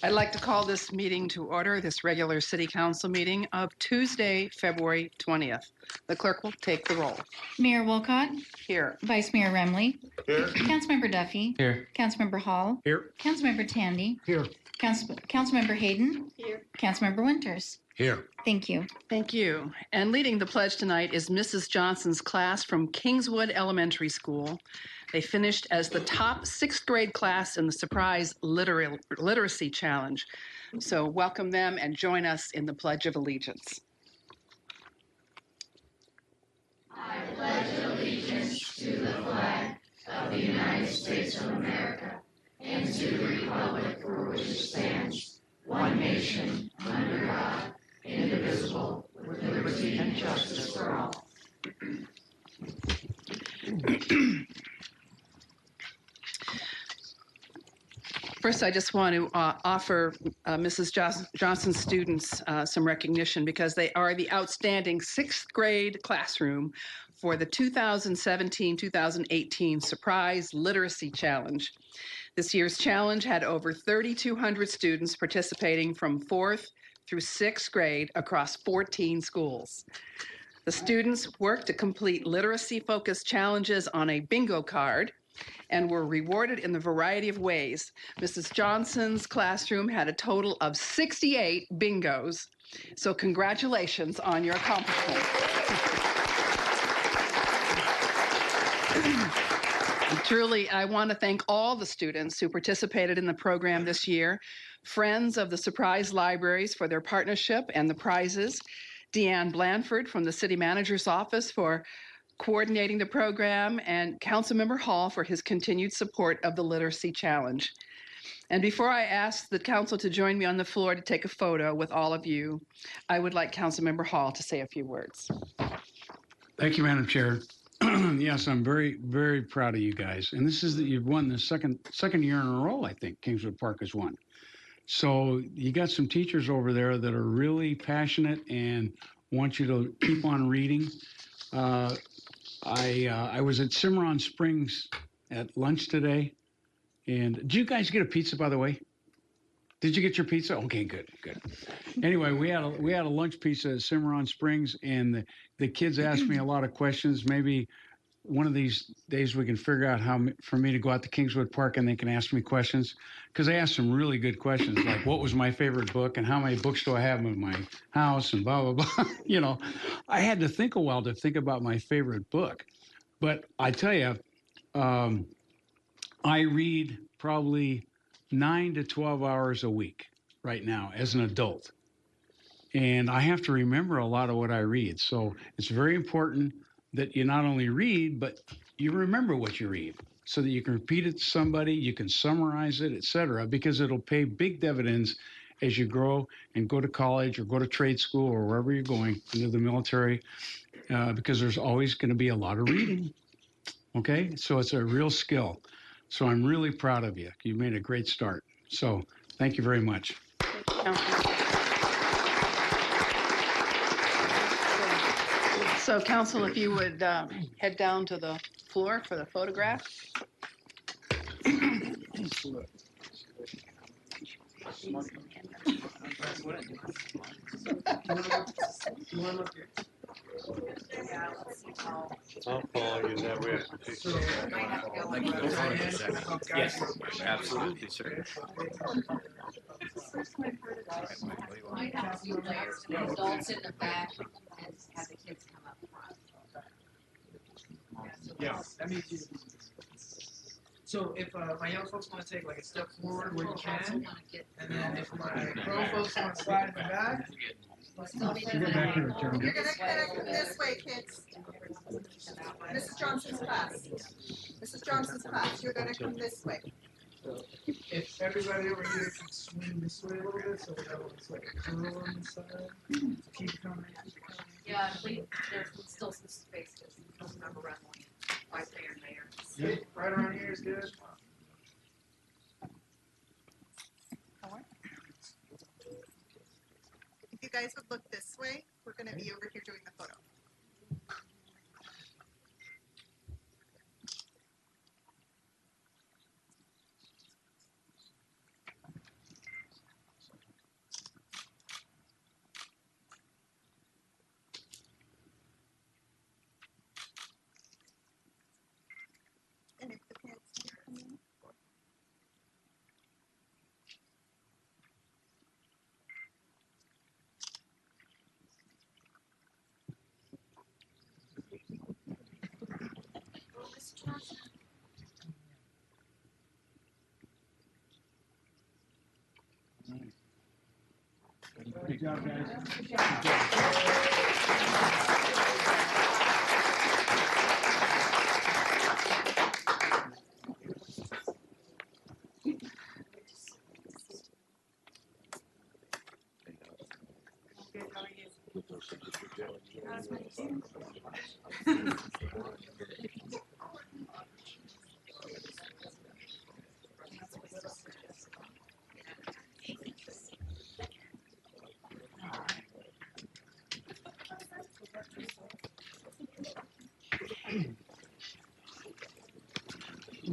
I'd like to call this meeting to order, this regular City Council meeting of Tuesday, February 20th. The clerk will take the roll. Mayor Wolcott. Here. Vice Mayor Remley. Here. Councilmember Duffy. Here. Councilmember Hall. Here. Councilmember Tandy. Here. Councilmember Hayden. Here. Councilmember Winters. Here. Thank you. Thank you. And leading the pledge tonight is Mrs. Johnson's class from Kingswood Elementary School. They finished as the top 6th grade class in the Surprise Literacy Challenge. So welcome them and join us in the Pledge of Allegiance. I pledge allegiance to the flag of the United States of America and to the republic for which it stands, one nation, under God, indivisible, with liberty and justice for all. First, I just want to offer Mrs. Johnson's students some recognition because they are the outstanding 6th grade classroom for the 2017-2018 Surprise Literacy Challenge. This year's challenge had over 3,200 students participating from 4th through 6th grade across 14 schools. The students worked to complete literacy-focused challenges on a bingo card and were rewarded in a variety of ways. Mrs. Johnson's classroom had a total of 68 bingos. So congratulations on your accomplishment. Truly, I want to thank all the students who participated in the program this year, friends of the Surprise Libraries for their partnership and the prizes, Deanne Blanford from the City Manager's Office for coordinating the program, and Councilmember Hall for his continued support of the Literacy Challenge. And before I ask the council to join me on the floor to take a photo with all of you, I would like Councilmember Hall to say a few words. Thank you, Madam Chair. Yes, I'm very, very proud of you guys. And this is that you've won the second year in a row, I think, Kingswood Park has won. So you got some teachers over there that are really passionate and want you to keep on reading. I was at Cimarron Springs at lunch today, and did you guys get a pizza, by the way? Did you get your pizza? Okay, good. Anyway, we had a lunch pizza at Cimarron Springs, and the kids asked me a lot of questions. Maybe one of these days we can figure out how for me to go out to Kingswood Park and they can ask me questions, because they asked some really good questions, like what was my favorite book and how many books do I have in my house and blah, blah, blah. You know, I had to think a while to think about my favorite book. But I tell you, I read probably 9 to 12 hours a week right now as an adult. And I have to remember a lot of what I read. So it's very important that you not only read, but you remember what you read so that you can repeat it to somebody, you can summarize it, etc., because it'll pay big dividends as you grow and go to college or go to trade school or wherever you're going, into the military, because there's always going to be a lot of reading. Okay? So it's a real skill. So I'm really proud of you. You made a great start. So thank you very much. So, council, if you would head down to the floor for the photograph. I'll follow you that way. Yes, absolutely, sir. Might have a few layers, adults in the back, and have the kids come up front. Yeah, that means you. So if my young folks want to take like a step forward where you can, and then if my grown folks want to slide in the back. You're gonna come this way, kids. Mrs. Johnson's class. Mrs. Johnson's class, you're gonna come this way. If everybody over here can swing this way a little bit, so we have like a curl on the side. Keep coming. Yeah, please, there's still some space, because don't remember running right there and there. Yeah, right around here is good. If you guys would look this way, we're going to be over here doing the photo. Good job, guys.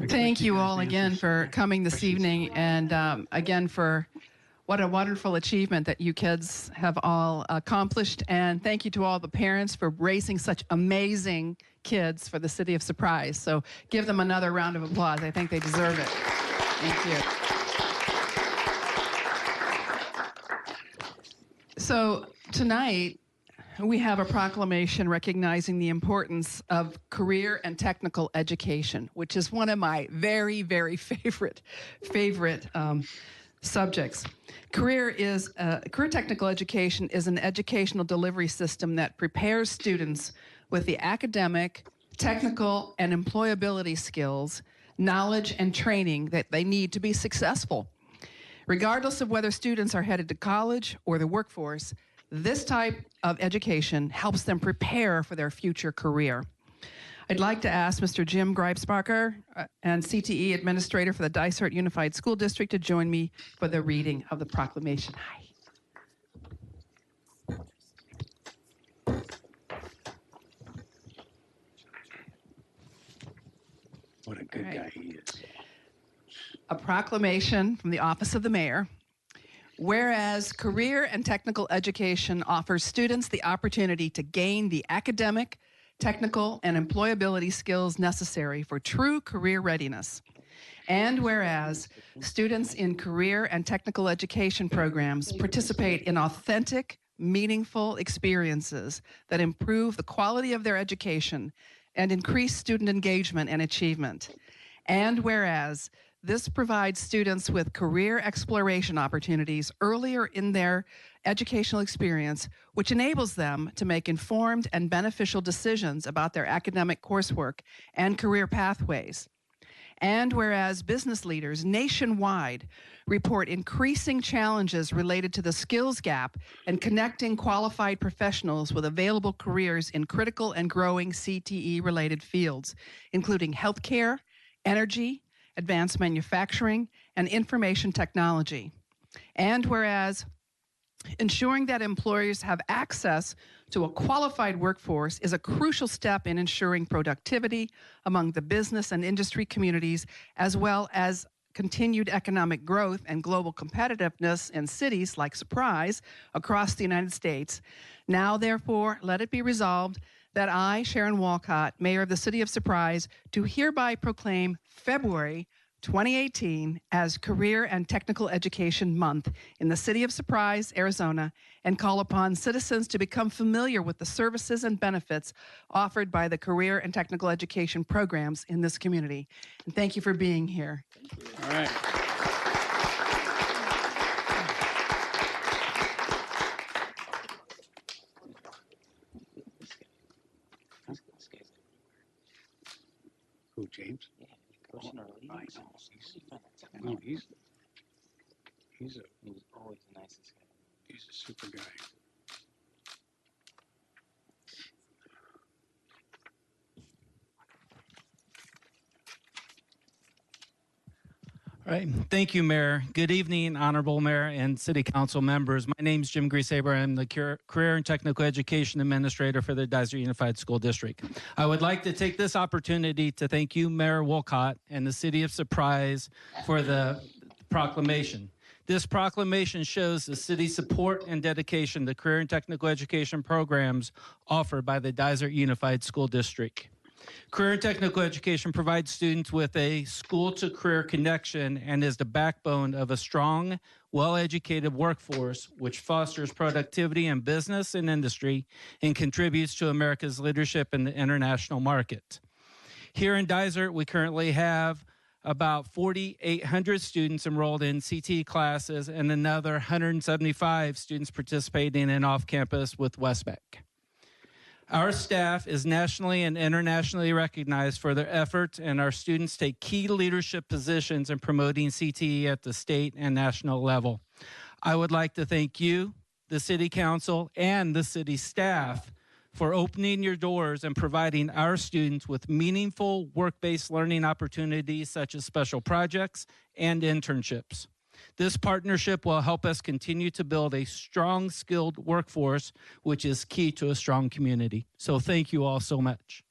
Thank you all again for coming this evening, and again for what a wonderful achievement that you kids have all accomplished. And thank you to all the parents for raising such amazing kids for the City of Surprise. So give them another round of applause. I think they deserve it. Thank you. So tonight, we have a proclamation recognizing the importance of career and technical education, which is one of my very, very favorite subjects. Career technical education is an educational delivery system that prepares students with the academic, technical, and employability skills, knowledge, and training that they need to be successful. Regardless of whether students are headed to college or the workforce, this type of education helps them prepare for their future career. I'd like to ask Mr. Jim Greipsbacher and CTE Administrator for the Dysart Unified School District to join me for the reading of the proclamation. Hi. What a good guy he is. A proclamation from the Office of the Mayor. Whereas career and technical education offers students the opportunity to gain the academic, technical, and employability skills necessary for true career readiness. And whereas students in career and technical education programs participate in authentic, meaningful experiences that improve the quality of their education and increase student engagement and achievement. And whereas this provides students with career exploration opportunities earlier in their educational experience, which enables them to make informed and beneficial decisions about their academic coursework and career pathways. And whereas business leaders nationwide report increasing challenges related to the skills gap and connecting qualified professionals with available careers in critical and growing CTE-related fields, including healthcare, energy, advanced manufacturing, and information technology. And whereas ensuring that employers have access to a qualified workforce is a crucial step in ensuring productivity among the business and industry communities, as well as continued economic growth and global competitiveness in cities like Surprise across the United States. Now, therefore, let it be resolved that I, Sharon Walcott, Mayor of the City of Surprise, do hereby proclaim February 2018 as Career and Technical Education Month in the City of Surprise, Arizona, and call upon citizens to become familiar with the services and benefits offered by the career and technical education programs in this community. And thank you for being here. All right. Who, James? Yeah, coaching our league. I know. He's He's always the nicest guy. he's a super guy. All right. Thank you, Mayor. Good evening, Honorable Mayor and City Council members. My name is Jim Greasaber. I'm the Career and Technical Education Administrator for the Dysart Unified School District. I would like to take this opportunity to thank you, Mayor Wolcott, and the City of Surprise for the proclamation. This proclamation shows the city's support and dedication to career and technical education programs offered by the Dysart Unified School District. Career and technical education provides students with a school-to-career connection and is the backbone of a strong, well-educated workforce which fosters productivity in business and industry and contributes to America's leadership in the international market. Here in Dysart, we currently have about 4,800 students enrolled in CTE classes and another 175 students participating in off-campus with Westbeck. Our staff is nationally and internationally recognized for their efforts, and our students take key leadership positions in promoting CTE at the state and national level. I would like to thank you, the City Council, and the city staff for opening your doors and providing our students with meaningful work-based learning opportunities such as special projects and internships. This partnership will help us continue to build a strong, skilled workforce, which is key to a strong community. So thank you all so much.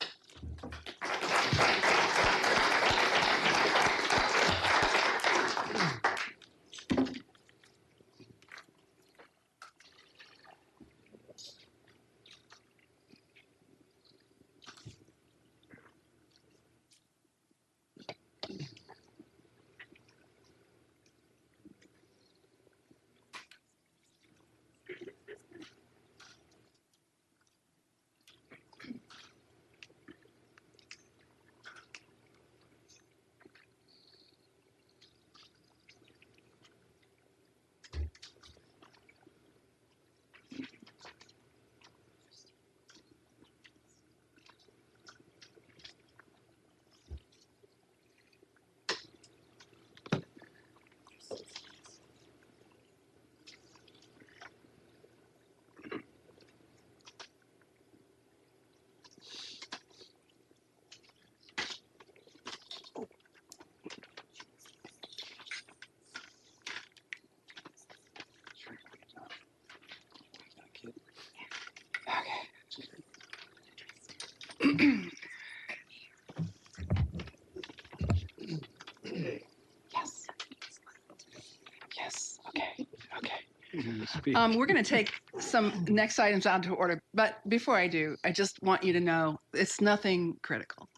Yes. Okay. We're going to take some next items out of order, but before I do, I just want you to know it's nothing critical.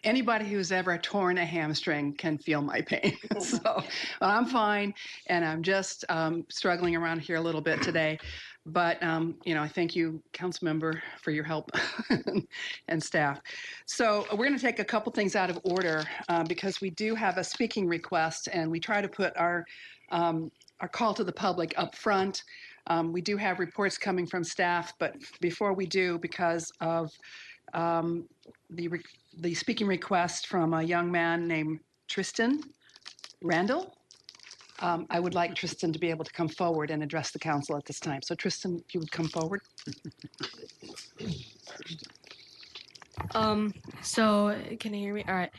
Anybody who's ever torn a hamstring can feel my pain. So I'm fine, and I'm just struggling around here a little bit today. But I thank you, council member, for your help and staff. So we're going to take a couple things out of order because we do have a speaking request, and we try to put our call to the public up front. We do have reports coming from staff, but before we do, because of the speaking request from a young man named Tristan Randall, I would like Tristan to be able to come forward and address the council at this time. So Tristan, if you would come forward. So can you hear me? All right.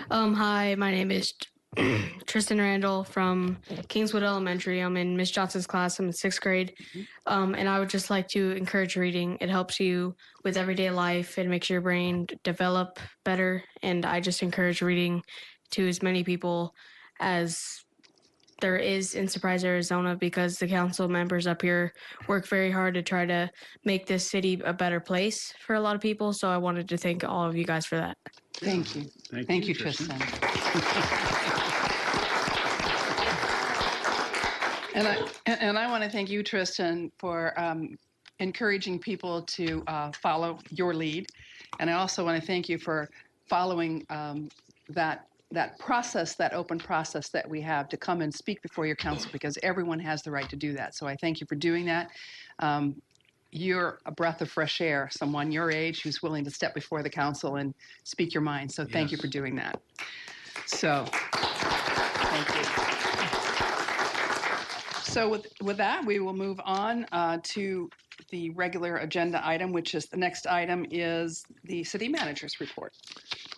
Hi, my name is Tristan Randall from Kingswood Elementary. I'm in Miss Johnson's class. I'm in 6th grade. And I would just like to encourage reading. It helps you with everyday life. It makes your brain develop better. And I just encourage reading to as many people as there is in Surprise, Arizona, because the council members up here work very hard to try to make this city a better place for a lot of people. So I wanted to thank all of you guys for that. Thank you. Thank you, Tristan. And I want to thank you, Tristan, for encouraging people to follow your lead. And I also want to thank you for following that process, that open process that we have to come and speak before your council, because everyone has the right to do that. So I thank you for doing that. You're a breath of fresh air, someone your age who's willing to step before the council and speak your mind. So thank you for doing that. So thank you. So with that, we will move on to the regular agenda item, which is the next item is the city manager's report.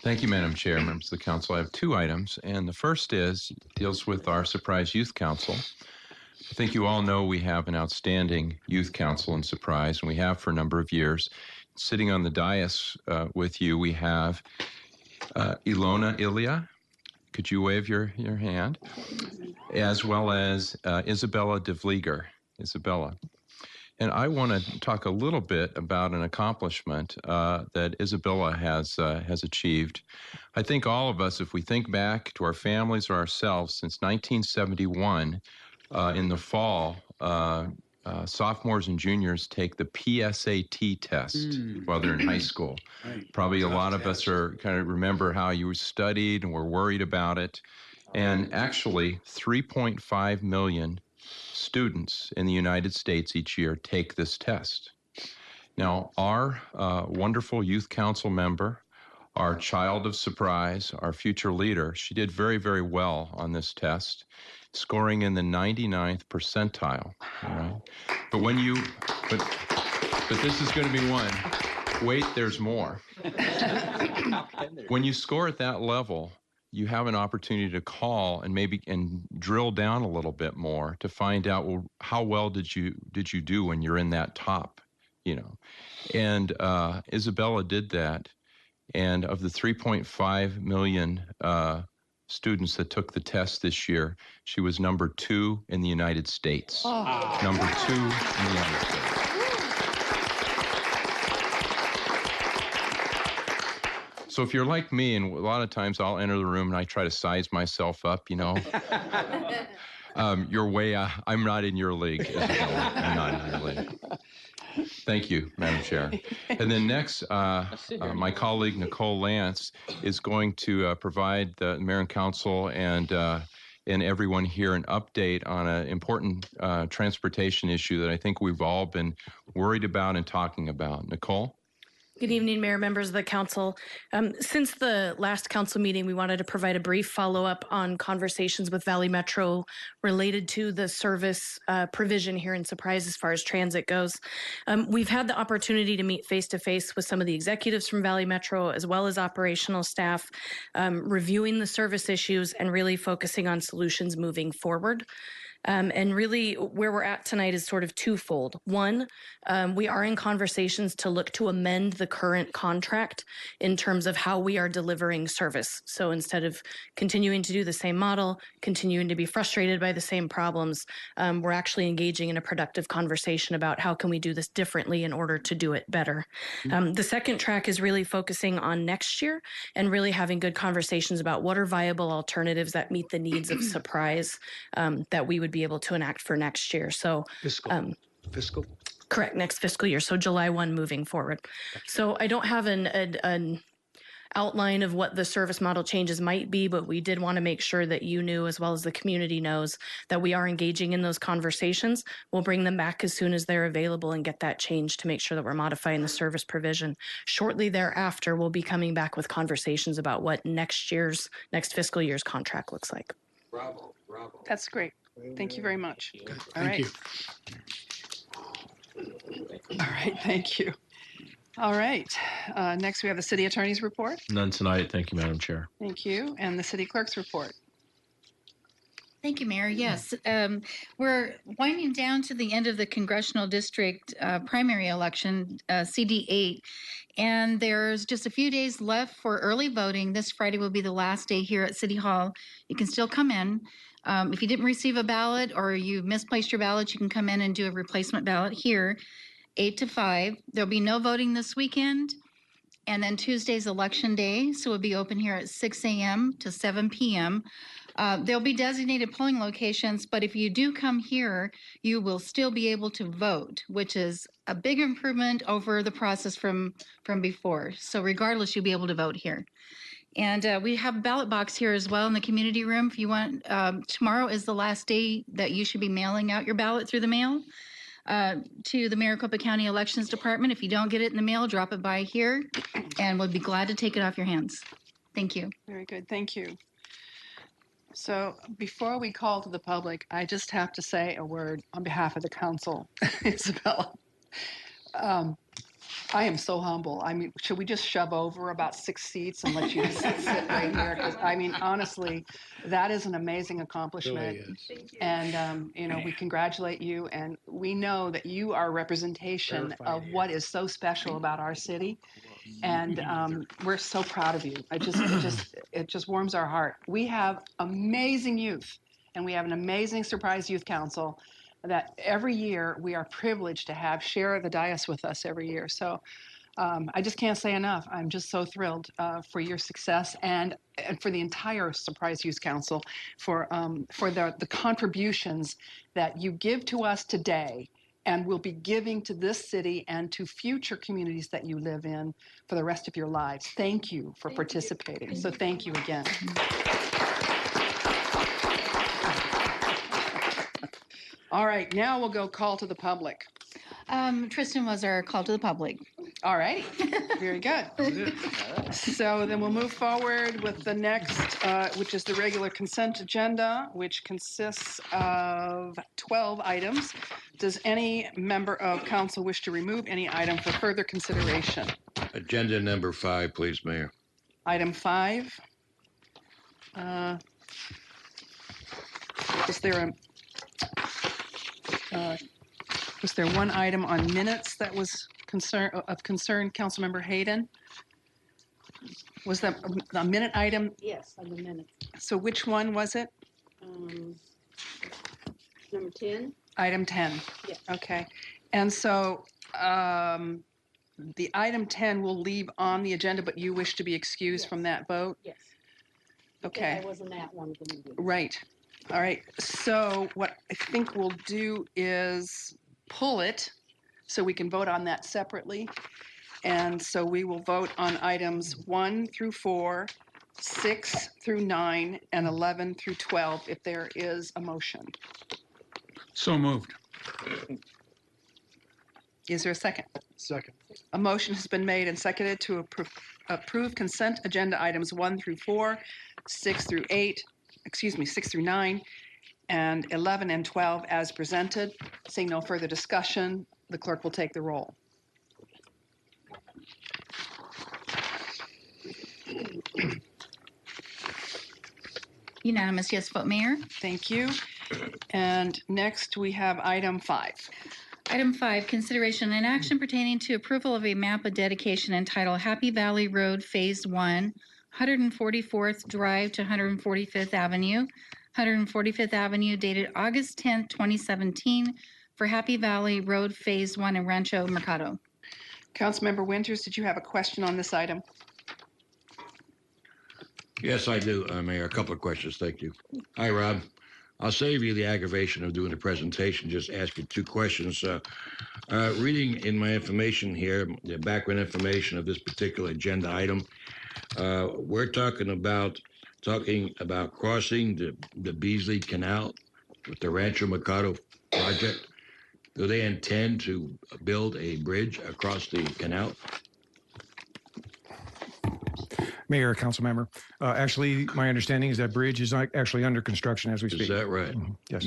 Thank you, Madam Chair, members of the council. I have two items, and the first deals with our Surprise Youth Council. I think you all know we have an outstanding youth council in Surprise, and we have for a number of years. Sitting on the dais with you, we have Ilona Ilya. Could you wave your hand? As well as Isabella DeVlieger. Isabella. And I want to talk a little bit about an accomplishment that Isabella has achieved. I think all of us, if we think back to our families or ourselves, since 1971, in the fall, sophomores and juniors take the PSAT test while they're in high school. Right. Probably a lot of us are kind of remember how you studied and were worried about it. And actually, 3.5 million students in the United States each year take this test. Now, our wonderful youth council member, our child of surprise, our future leader, she did very, very well on this test, scoring in the 99th percentile. All right? But when you, but this is going to be one. Wait, there's more. When you score at that level, you have an opportunity to call and maybe drill down a little bit more to find out, well, how well did you do when you're in that top, you know? And Isabella did that. And of the 3.5 million students that took the test this year, she was number 2 in the United States. Oh. Number 2 in the United States. So if you're like me, and a lot of times I'll enter the room and I try to size myself up, you know. You're way, I'm not in your league, Isabella. I'm not in your league. Thank you, Madam Chair. And then next, my colleague Nicole Lance is going to provide the Mayor and Council and everyone here an update on an important transportation issue that I think we've all been worried about and talking about. Nicole? Good evening, Mayor, members of the council. Since the last council meeting, we wanted to provide a brief follow-up on conversations with Valley Metro related to the service provision here in Surprise as far as transit goes. We've had the opportunity to meet face-to-face with some of the executives from Valley Metro as well as operational staff, reviewing the service issues and really focusing on solutions moving forward. And really where we're at tonight is sort of twofold. One, we are in conversations to look to amend the current contract in terms of how we are delivering service. So instead of continuing to do the same model, continuing to be frustrated by the same problems, we're actually engaging in a productive conversation about how can we do this differently in order to do it better. The second track is really focusing on next year and really having good conversations about what are viable alternatives that meet the needs of Surprise that we would be able to enact for next year. So Fiscal? Correct, next fiscal year. So July 1 moving forward. So I don't have an outline of what the service model changes might be, but we did want to make sure that you knew, as well as the community knows, that we are engaging in those conversations. We'll bring them back as soon as they're available and get that change to make sure that we're modifying the service provision. Shortly thereafter, we'll be coming back with conversations about what next fiscal year's contract looks like. Bravo, bravo. That's great. Thank you very much. All Thank you. All right, thank you. All right, next we have the city attorney's report. None tonight. Thank you, Madam Chair. Thank you. And the city clerk's report. Thank you, Mayor. Yes, we're winding down to the end of the congressional district primary election, CD8, and there's just a few days left for early voting. This Friday will be the last day here at City Hall. You can still come in. If you didn't receive a ballot or you misplaced your ballot, you can come in and do a replacement ballot here, 8 to 5. There'll be no voting this weekend. And then Tuesday's election day, so we'll be open here at 6 a.m. to 7 p.m. There'll be designated polling locations, but if you do come here, you will still be able to vote, which is a big improvement over the process from before. So regardless, you'll be able to vote here. And we have a ballot box here as well in the community room. If you want, tomorrow is the last day that you should be mailing out your ballot through the mail to the Maricopa County Elections Department. If you don't get it in the mail, drop it by here, and we'll be glad to take it off your hands. Thank you. Very good. Thank you. So before we call to the public, I just have to say a word on behalf of the council, Isabella. I am so humble. I mean, should we just shove over about 6 seats and let you just sit right here? 'Cause, I mean, honestly, that is an amazing accomplishment. Really is. And, you know, we congratulate you. And we know that you are a representation of what is so special about our city. And we're so proud of you. It just warms our heart. We have amazing youth, and we have an amazing Surprise Youth Council that every year we are privileged to have share the dais with us every year. So I just can't say enough. I'm just so thrilled for your success and for the entire Surprise Youth Council for the contributions that you give to us today and will be giving to this city and to future communities that you live in for the rest of your lives. Thank you for participating. So thank you again. All right, now we'll go call to the public. Tristan was our call to the public. All righty, very good. So then we'll move forward with the next, which is the regular consent agenda, which consists of 12 items. Does any member of council wish to remove any item for further consideration? Agenda number 5, please, Mayor. Item 5. Was there one item on minutes that was of concern, Councilmember Hayden? Was that a minute item? Yes, on the minutes. So which one was it? Number 10? Item 10. Yes. Okay. And so the item 10 will leave on the agenda, but you wish to be excused from that vote? Yes. Okay. I wasn't at one of the meetings. Right. All right. So what I think we'll do is pull it so we can vote on that separately. And so we will vote on items 1 through 4, 6 through 9, and 11 through 12 if there is a motion. So moved. Is there a second? Second. A motion has been made and seconded to approve consent agenda items 1 through 4, 6 through 9, and 11 and 12 as presented. Seeing no further discussion, the clerk will take the roll. Unanimous yes vote, Mayor. Thank you. And next we have item 5. Item 5, consideration and action pertaining to approval of a map of dedication entitled Happy Valley Road Phase 1, 144th Drive to 145th Avenue, 145th Avenue dated August 10th, 2017 for Happy Valley Road Phase 1 in Rancho Mercado. Councilmember Winters, did you have a question on this item? Yes, I do, Mayor. A couple of questions. Thank you. Hi, Rob. I'll save you the aggravation of doing the presentation. Just ask you 2 questions. Reading in my information here, the background information of this particular agenda item, we're talking about crossing the Beasley Canal with the Rancho Mercado project. Do they intend to build a bridge across the canal? Mayor, council member. Actually, my understanding is that bridge is actually under construction as we speak. Is that right? Yes.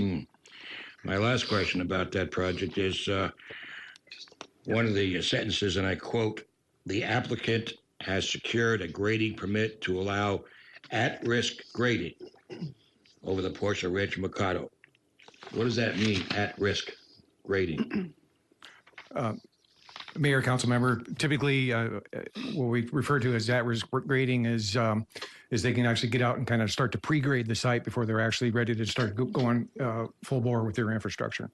My last question about that project is one of the sentences, and I quote, "The applicant has secured a grading permit to allow at-risk grading over the portion of Rancho Mercado." What does that mean, at-risk grading? Mayor, council member, typically what we refer to as at-risk grading is they can actually get out and kind of start to pre-grade the site before they're actually ready to start going full bore with their infrastructure.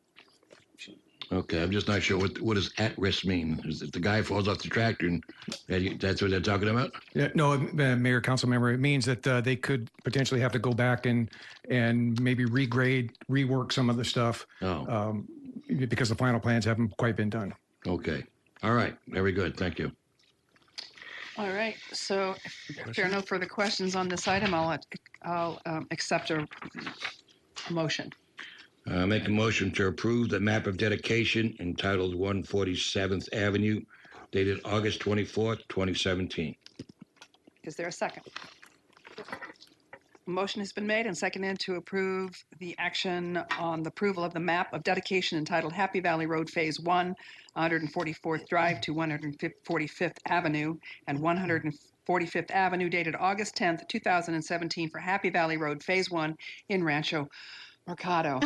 Okay, I'm just not sure what does at-risk mean? Is if the guy falls off the tractor and that's what they're talking about? Yeah, no, Mayor, council member, it means that they could potentially have to go back and maybe regrade, rework some of the stuff because the final plans haven't quite been done. Okay. All right. Very good. Thank you. All right. So if there are no further questions on this item, I'll accept a motion. Make a motion to approve the map of dedication entitled 147th Avenue, dated August 24th, 2017. Is there a second? A motion has been made and seconded to approve the action on the approval of the map of dedication entitled Happy Valley Road Phase 1, 144th Drive to 145th Avenue and 145th Avenue dated August 10th, 2017 for Happy Valley Road Phase 1 in Rancho Mercado.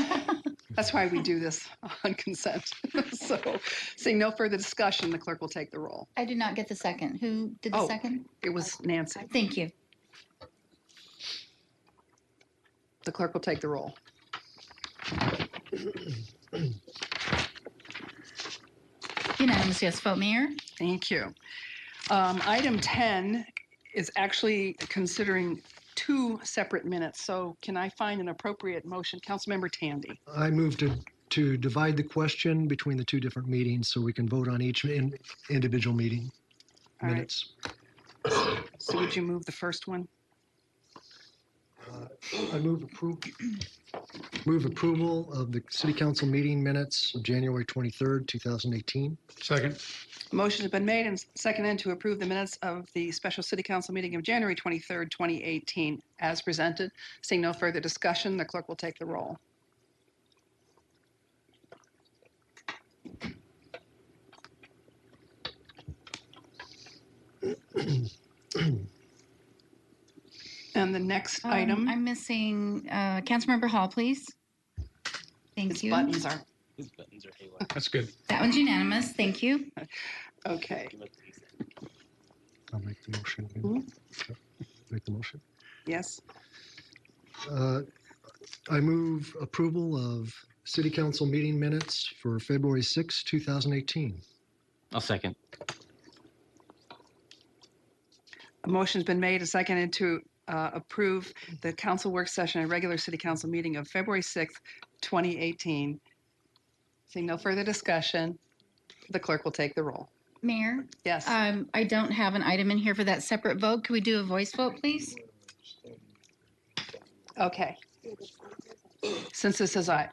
That's why we do this on consent. So seeing no further discussion, the clerk will take the roll. I did not get the second. Who did the second? It was Nancy. Thank you. The clerk will take the roll. Unanimous yes vote, Mayor. Thank you. Item 10 is actually considering 2 separate minutes. So can I find an appropriate motion? Councilmember Tandy. I move to to divide the question between the two different meetings so we can vote on each individual meeting All right. minutes. So would you move the first one? I move approval of the city council meeting minutes of January 23rd, 2018. Second. Motion has been made and seconded to approve the minutes of the special city council meeting of January 23rd, 2018 as presented. Seeing no further discussion, the clerk will take the roll. And the next item. I'm missing Councilmember Hall, please. Thank His you. buttons are. His buttons are haywire. That's good. That one's unanimous. Thank you. Okay. I'll make the motion. Make the motion. Yes. I move approval of city council meeting minutes for February 6, 2018. I'll second. A motion's been made and seconded to approve the council work session and regular city council meeting of February 6th, 2018. Seeing no further discussion, the clerk will take the roll. Mayor, Yes. I don't have an item in here for that separate vote. Could we do a voice vote, please? Okay. Since this is a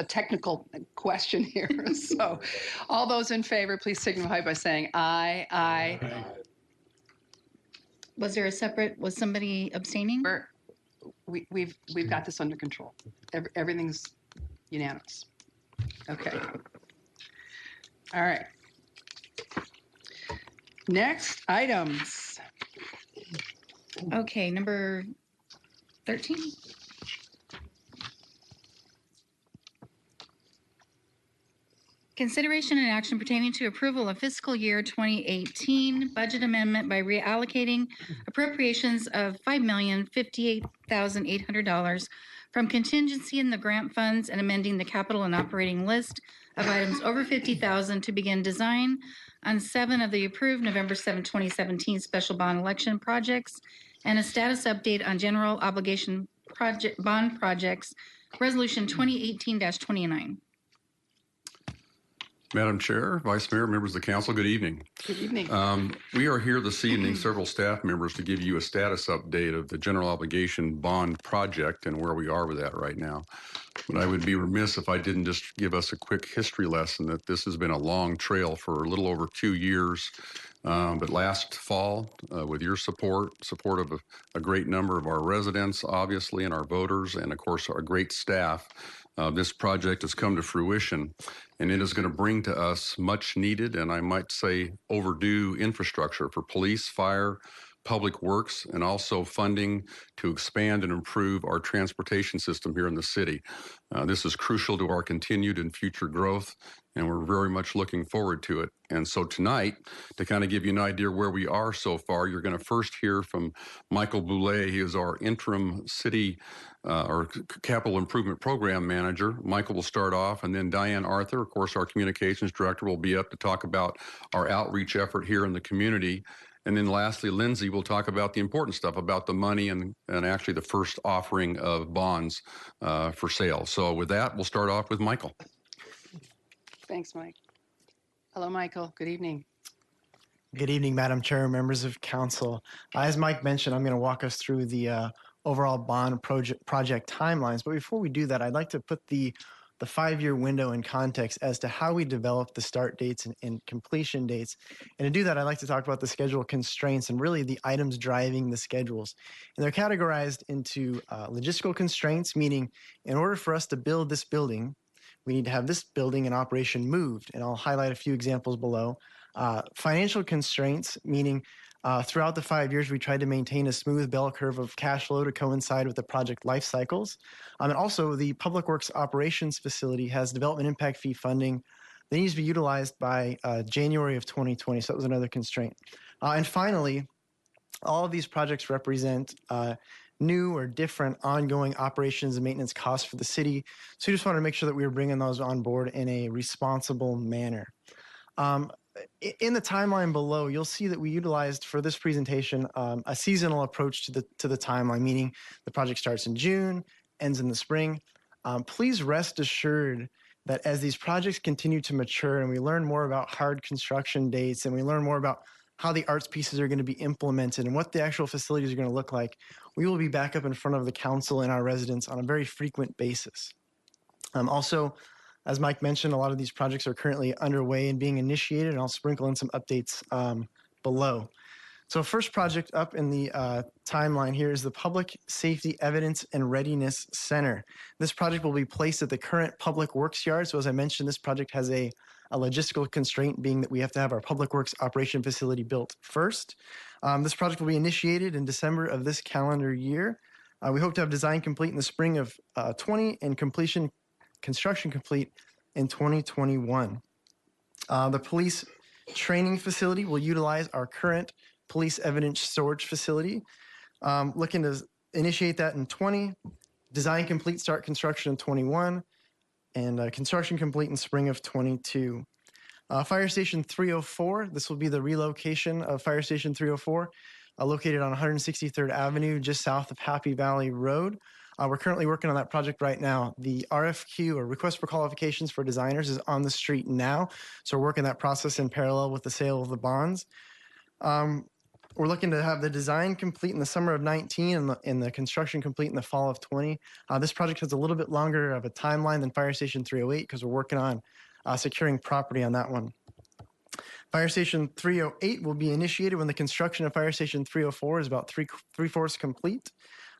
technical question here, so all those in favor, please signify by saying aye. Aye. Was there a separate, was somebody abstaining? We've got this under control. Everything's unanimous. Okay. All right. Next items. Okay, number 13. Consideration and action pertaining to approval of fiscal year 2018 budget amendment by reallocating appropriations of $5,058,800 from contingency in the grant funds and amending the capital and operating list of items over $50,000 to begin design on 7 of the approved November 7, 2017 special bond election projects and a status update on general obligation project bond projects, Resolution 2018-29. Madam Chair, Vice Mayor, members of the council, good evening. Good evening. We are here this evening, several staff members, to give you a status update of the general obligation bond project and where we are with that right now. But I would be remiss if I didn't just give us a quick history lesson that this has been a long trail for a little over 2 years. But last fall, with your support of a great number of our residents, obviously, and our voters, and of course our great staff, this project has come to fruition, and it is going to bring to us much needed, and I might say overdue, infrastructure for police, fire, public works, and also funding to expand and improve our transportation system here in the city. This is crucial to our continued and future growth, and we're very much looking forward to it. And so tonight, to kind of give you an idea where we are so far, you're going to first hear from Michael Boulay. He is our interim city or capital improvement program manager. Michael will start off, and then Diane Arthur, of course, our communications director, will be up to talk about our outreach effort here in the community. And then lastly, Lindsay will talk about the important stuff, about the money and actually the first offering of bonds for sale. So with that, we'll start off with Michael. Thanks, Mike. Hello, Michael. Good evening. Good evening, Madam Chair, members of council. As Mike mentioned, I'm going to walk us through the overall bond project timelines. But before we do that, I'd like to put the 5-year window in context as to how we develop the start dates and completion dates. And to do that, I'd like to talk about the schedule constraints and really the items driving the schedules. And they're categorized into logistical constraints, meaning in order for us to build this building, we need to have this building in operation moved. And I'll highlight a few examples below. Financial constraints, meaning throughout the 5 years, we tried to maintain a smooth bell curve of cash flow to coincide with the project life cycles. And also, the Public Works Operations Facility has development impact fee funding that needs to be utilized by January of 2020. So that was another constraint. And finally, all of these projects represent new or different ongoing operations and maintenance costs for the city. So we just wanted to make sure that we were bringing those on board in a responsible manner. In the timeline below, you'll see that we utilized for this presentation a seasonal approach to the timeline, meaning the project starts in June, ends in the spring. Please rest assured that as these projects continue to mature and we learn more about hard construction dates and we learn more about how the arts pieces are going to be implemented and what the actual facilities are going to look like, we will be back up in front of the council and our residents on a very frequent basis. Also, as Mike mentioned, a lot of these projects are currently underway and being initiated, and I'll sprinkle in some updates below. So first project up in the timeline here is the Public Safety Evidence and Readiness Center. This project will be placed at the current Public Works Yard. So as I mentioned, this project has a logistical constraint being that we have to have our Public Works operation facility built first. This project will be initiated in December of this calendar year. We hope to have design complete in the spring of 20 and construction complete in 2021. The police training facility will utilize our current police evidence storage facility. Looking to initiate that in 20, design complete, start construction in 21, and construction complete in spring of 22. Fire Station 304, this will be the relocation of Fire Station 304, located on 163rd Avenue, just south of Happy Valley Road. We're currently working on that project right now. The RFQ, or request for qualifications for designers, is on the street now. So we're working that process in parallel with the sale of the bonds. We're looking to have the design complete in the summer of 19 and the construction complete in the fall of 20. This project has a little bit longer of a timeline than Fire Station 308 because we're working on securing property on that one. Fire Station 308 will be initiated when the construction of Fire Station 304 is about three-fourths complete.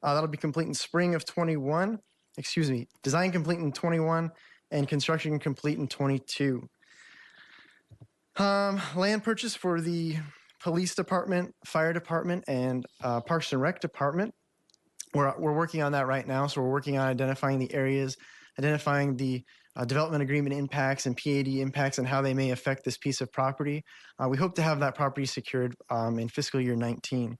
That'll be complete in spring of 21. Excuse me, design complete in 21 and construction complete in 22. Land purchase for the police department, fire department, and Parks and Rec department. We're working on that right now. So we're working on identifying the areas, identifying the development agreement impacts and PAD impacts and how they may affect this piece of property. We hope to have that property secured in fiscal year 19.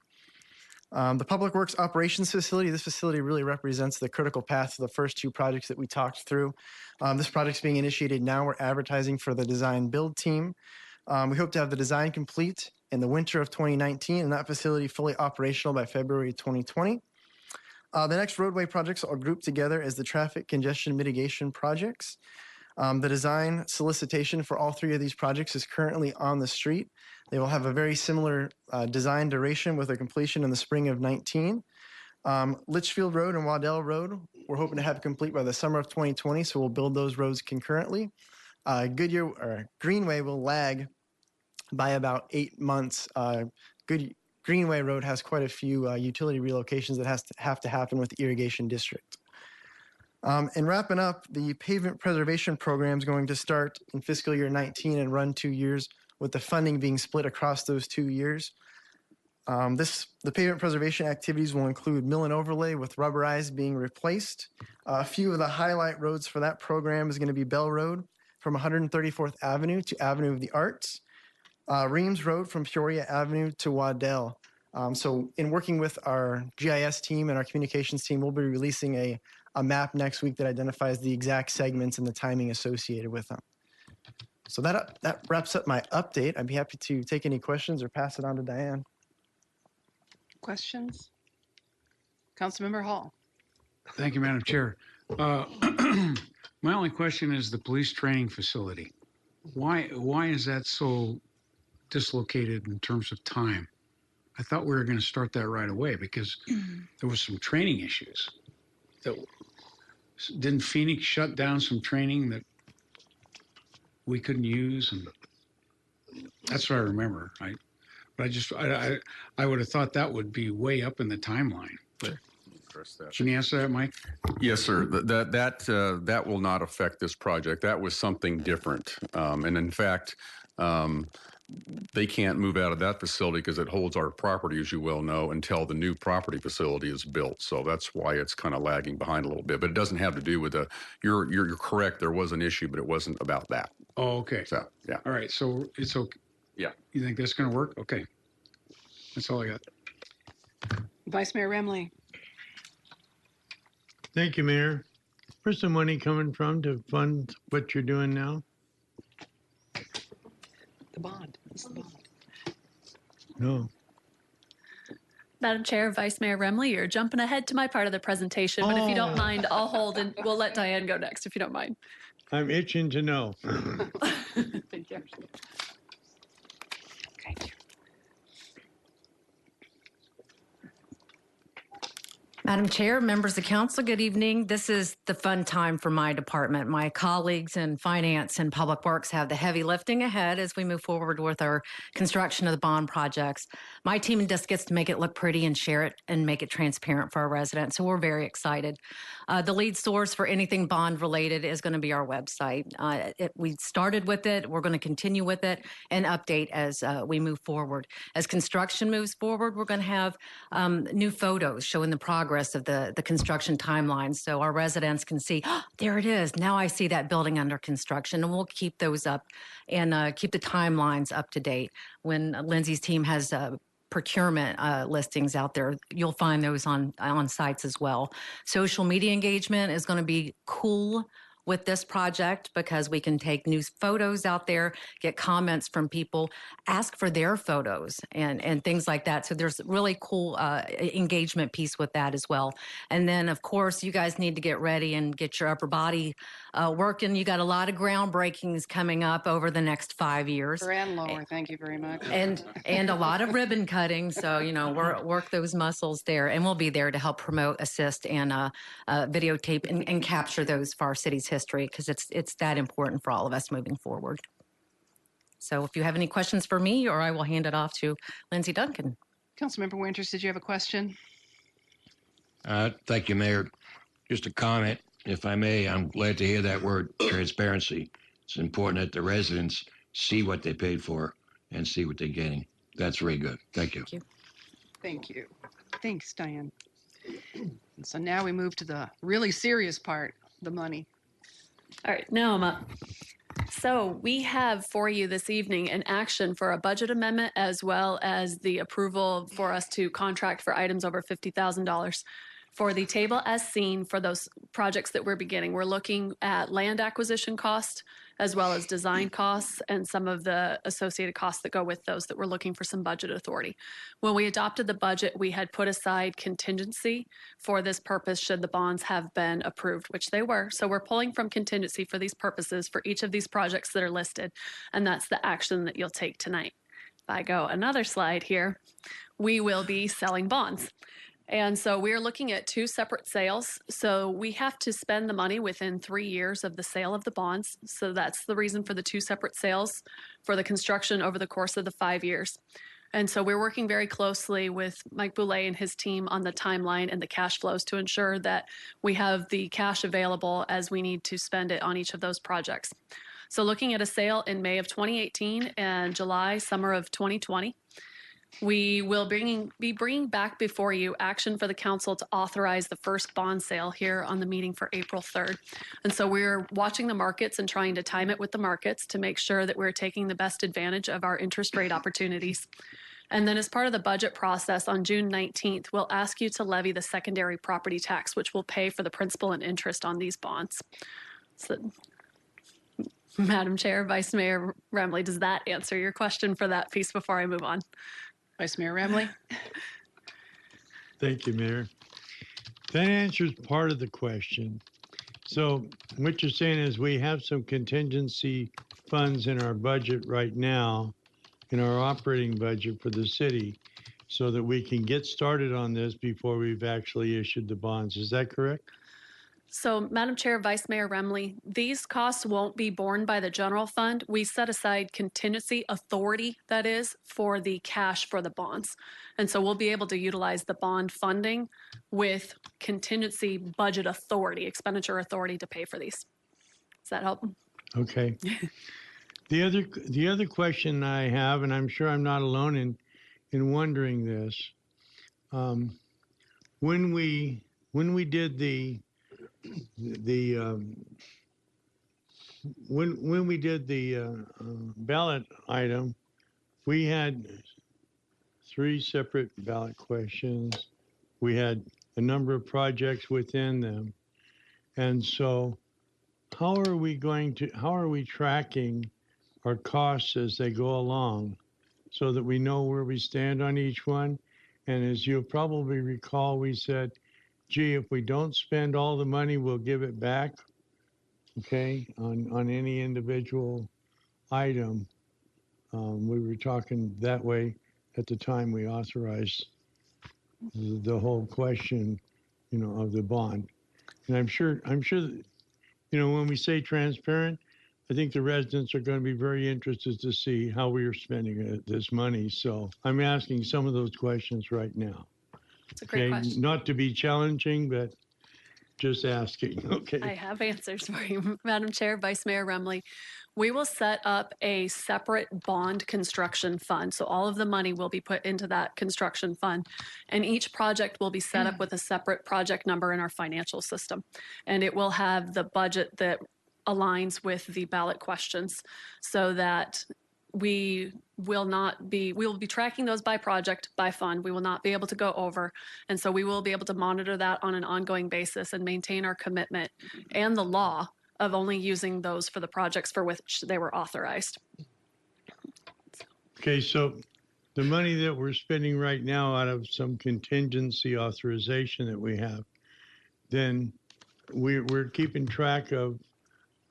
The Public Works Operations Facility, this facility really represents the critical path for the first two projects that we talked through. This project's being initiated now. We're advertising for the design build team. We hope to have the design complete in the winter of 2019 and that facility fully operational by February 2020. The next roadway projects are grouped together as the traffic congestion mitigation projects. The design solicitation for all three of these projects is currently on the street. They will have a very similar design duration with a completion in the spring of 19. Litchfield Road and Waddell Road, we're hoping to have complete by the summer of 2020, so we'll build those roads concurrently. Greenway will lag by about 8 months. Greenway Road has quite a few utility relocations that have to happen with the irrigation district. And wrapping up, the pavement preservation program is going to start in fiscal year 19 and run 2 years, with the funding being split across those 2 years. The pavement preservation activities will include mill and overlay with rubberized being replaced. A few of the highlight roads for that program is going to be Bell Road from 134th Avenue to Avenue of the Arts, Reams Road from Peoria Avenue to Waddell. So in working with our GIS team and our communications team, we'll be releasing a map next week that identifies the exact segments and the timing associated with them. So that wraps up my update. I'd be happy to take any questions or pass it on to Diane. Questions? Councilmember Hall. Thank you, Madam Chair. My only question is the police training facility. Why is that so dislocated in terms of time? I thought we were going to start that right away because there was some training issues. Didn't Phoenix shut down some training that we couldn't use? And that's what I remember. I would have thought that would be way up in the timeline. But can you answer that, Mike? Yes, sir. That will not affect this project. That was something different. And in fact, they can't move out of that facility because it holds our property, as you well know, until the new property facility is built. So that's why it's kind of lagging behind a little bit. But it doesn't have to do with you're correct. There was an issue, but it wasn't about that. Oh, okay. So, yeah. All right. So it's okay. Yeah. You think that's going to work? Okay. That's all I got. Vice Mayor Remley. Thank you, Mayor. Where's the money coming from to fund what you're doing now? The bond. It's the bond. No. Madam Chair, Vice Mayor Remley, you're jumping ahead to my part of the presentation, but if you don't mind, I'll hold and we'll let Diane go next if you don't mind. I'm itching to know. Thank you. Madam Chair, members of council, good evening. This is the fun time for my department. My colleagues in finance and public works have the heavy lifting ahead as we move forward with our construction of the bond projects. My team just gets to make it look pretty and share it and make it transparent for our residents. So we're very excited. The lead source for anything bond related is going to be our website. We started with it. We're going to continue with it and update as we move forward. As construction moves forward, we're going to have new photos showing the progress of the construction timeline, so our residents can see, oh, there it is. Now I see that building under construction, and we'll keep those up and keep the timelines up to date. When Lindsay's team has procurement listings out there, you'll find those on sites as well. Social media engagement is going to be cool with this project because we can take new photos out there, get comments from people, ask for their photos and things like that. So there's really cool engagement piece with that as well. And then, of course, you guys need to get ready and get your upper body working. You got a lot of groundbreakings coming up over the next 5 years. And lower, thank you very much. And a lot of ribbon cutting. So, work those muscles there. And we'll be there to help promote, assist, and videotape and capture those for our city's history because it's that important for all of us moving forward. So if you have any questions for me, or I will hand it off to Lindsay Duncan. Councilmember Winters, did you have a question? Thank you, Mayor. Just a comment, if I may. I'm glad to hear that word, transparency. It's important that the residents see what they paid for and see what they're getting. That's very good. Thank you. Thank you. Thank you. Thanks, Diane. And so now we move to the really serious part, the money. All right, now I'm up. So we have for you this evening an action for a budget amendment as well as the approval for us to contract for items over $50,000. For the table as seen for those projects that we're beginning, we're looking at land acquisition cost as well as design costs and some of the associated costs that go with those that we're looking for some budget authority. When we adopted the budget, we had put aside contingency for this purpose should the bonds have been approved, which they were. So we're pulling from contingency for these purposes for each of these projects that are listed, and that's the action that you'll take tonight. If I go another slide here, we will be selling bonds. And so we're looking at two separate sales. So we have to spend the money within 3 years of the sale of the bonds. So that's the reason for the two separate sales for the construction over the course of the 5 years. And so we're working very closely with Mike Boulay and his team on the timeline and the cash flows to ensure that we have the cash available as we need to spend it on each of those projects. So looking at a sale in May of 2018 and July, summer of 2020. We will be bringing back before you action for the council to authorize the first bond sale here on the meeting for April 3rd. And so we're watching the markets and trying to time it with the markets to make sure that we're taking the best advantage of our interest rate opportunities. And then as part of the budget process on June 19th, we'll ask you to levy the secondary property tax, which will pay for the principal and interest on these bonds. So, Madam Chair, Vice Mayor Remley, does that answer your question for that piece before I move on? Vice Mayor Remley. Thank you, Mayor. That answers part of the question. So what you're saying is we have some contingency funds in our budget right now, in our operating budget for the city, so that we can get started on this before we've actually issued the bonds. Is that correct? So, Madam Chair, Vice Mayor Remley, these costs won't be borne by the general fund. We set aside contingency authority, that is, for the cash for the bonds. And so we'll be able to utilize the bond funding with contingency budget authority, expenditure authority to pay for these. Does that help? Okay. The other question I have, and I'm sure I'm not alone in wondering this, when we did when we did the ballot item, we had 3 separate ballot questions. We had a number of projects within them. And so how are we tracking our costs as they go along so that we know where we stand on each one? And as you'll probably recall, we said, gee, if we don't spend all the money, we'll give it back, okay, on any individual item. We were talking that way at the time we authorized the whole question, of the bond. And I'm sure that, when we say transparent, I think the residents are going to be very interested to see how we are spending this money. So I'm asking some of those questions right now. It's a great question. Not to be challenging, but just asking. Okay. I have answers for you, Madam Chair, Vice Mayor Remley. We will set up a separate bond construction fund. So all of the money will be put into that construction fund. And each project will be set up with a separate project number in our financial system. And it will have the budget that aligns with the ballot questions so that we will be tracking those by project, by fund. We will not be able to go over. And so we will be able to monitor that on an ongoing basis and maintain our commitment and the law of only using those for the projects for which they were authorized. Okay, so the money that we're spending right now out of some contingency authorization that we have, then we're keeping track of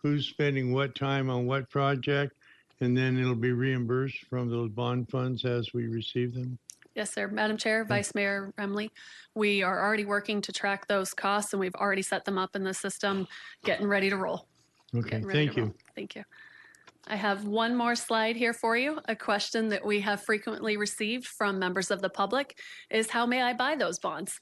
who's spending what time on what project, and then it'll be reimbursed from those bond funds as we receive them? Yes, sir. Madam Chair, Vice Mayor Remley, we are already working to track those costs, and we've already set them up in the system, getting ready to roll. Okay, thank you. Thank you. I have one more slide here for you. A question that we have frequently received from members of the public is, how may I buy those bonds?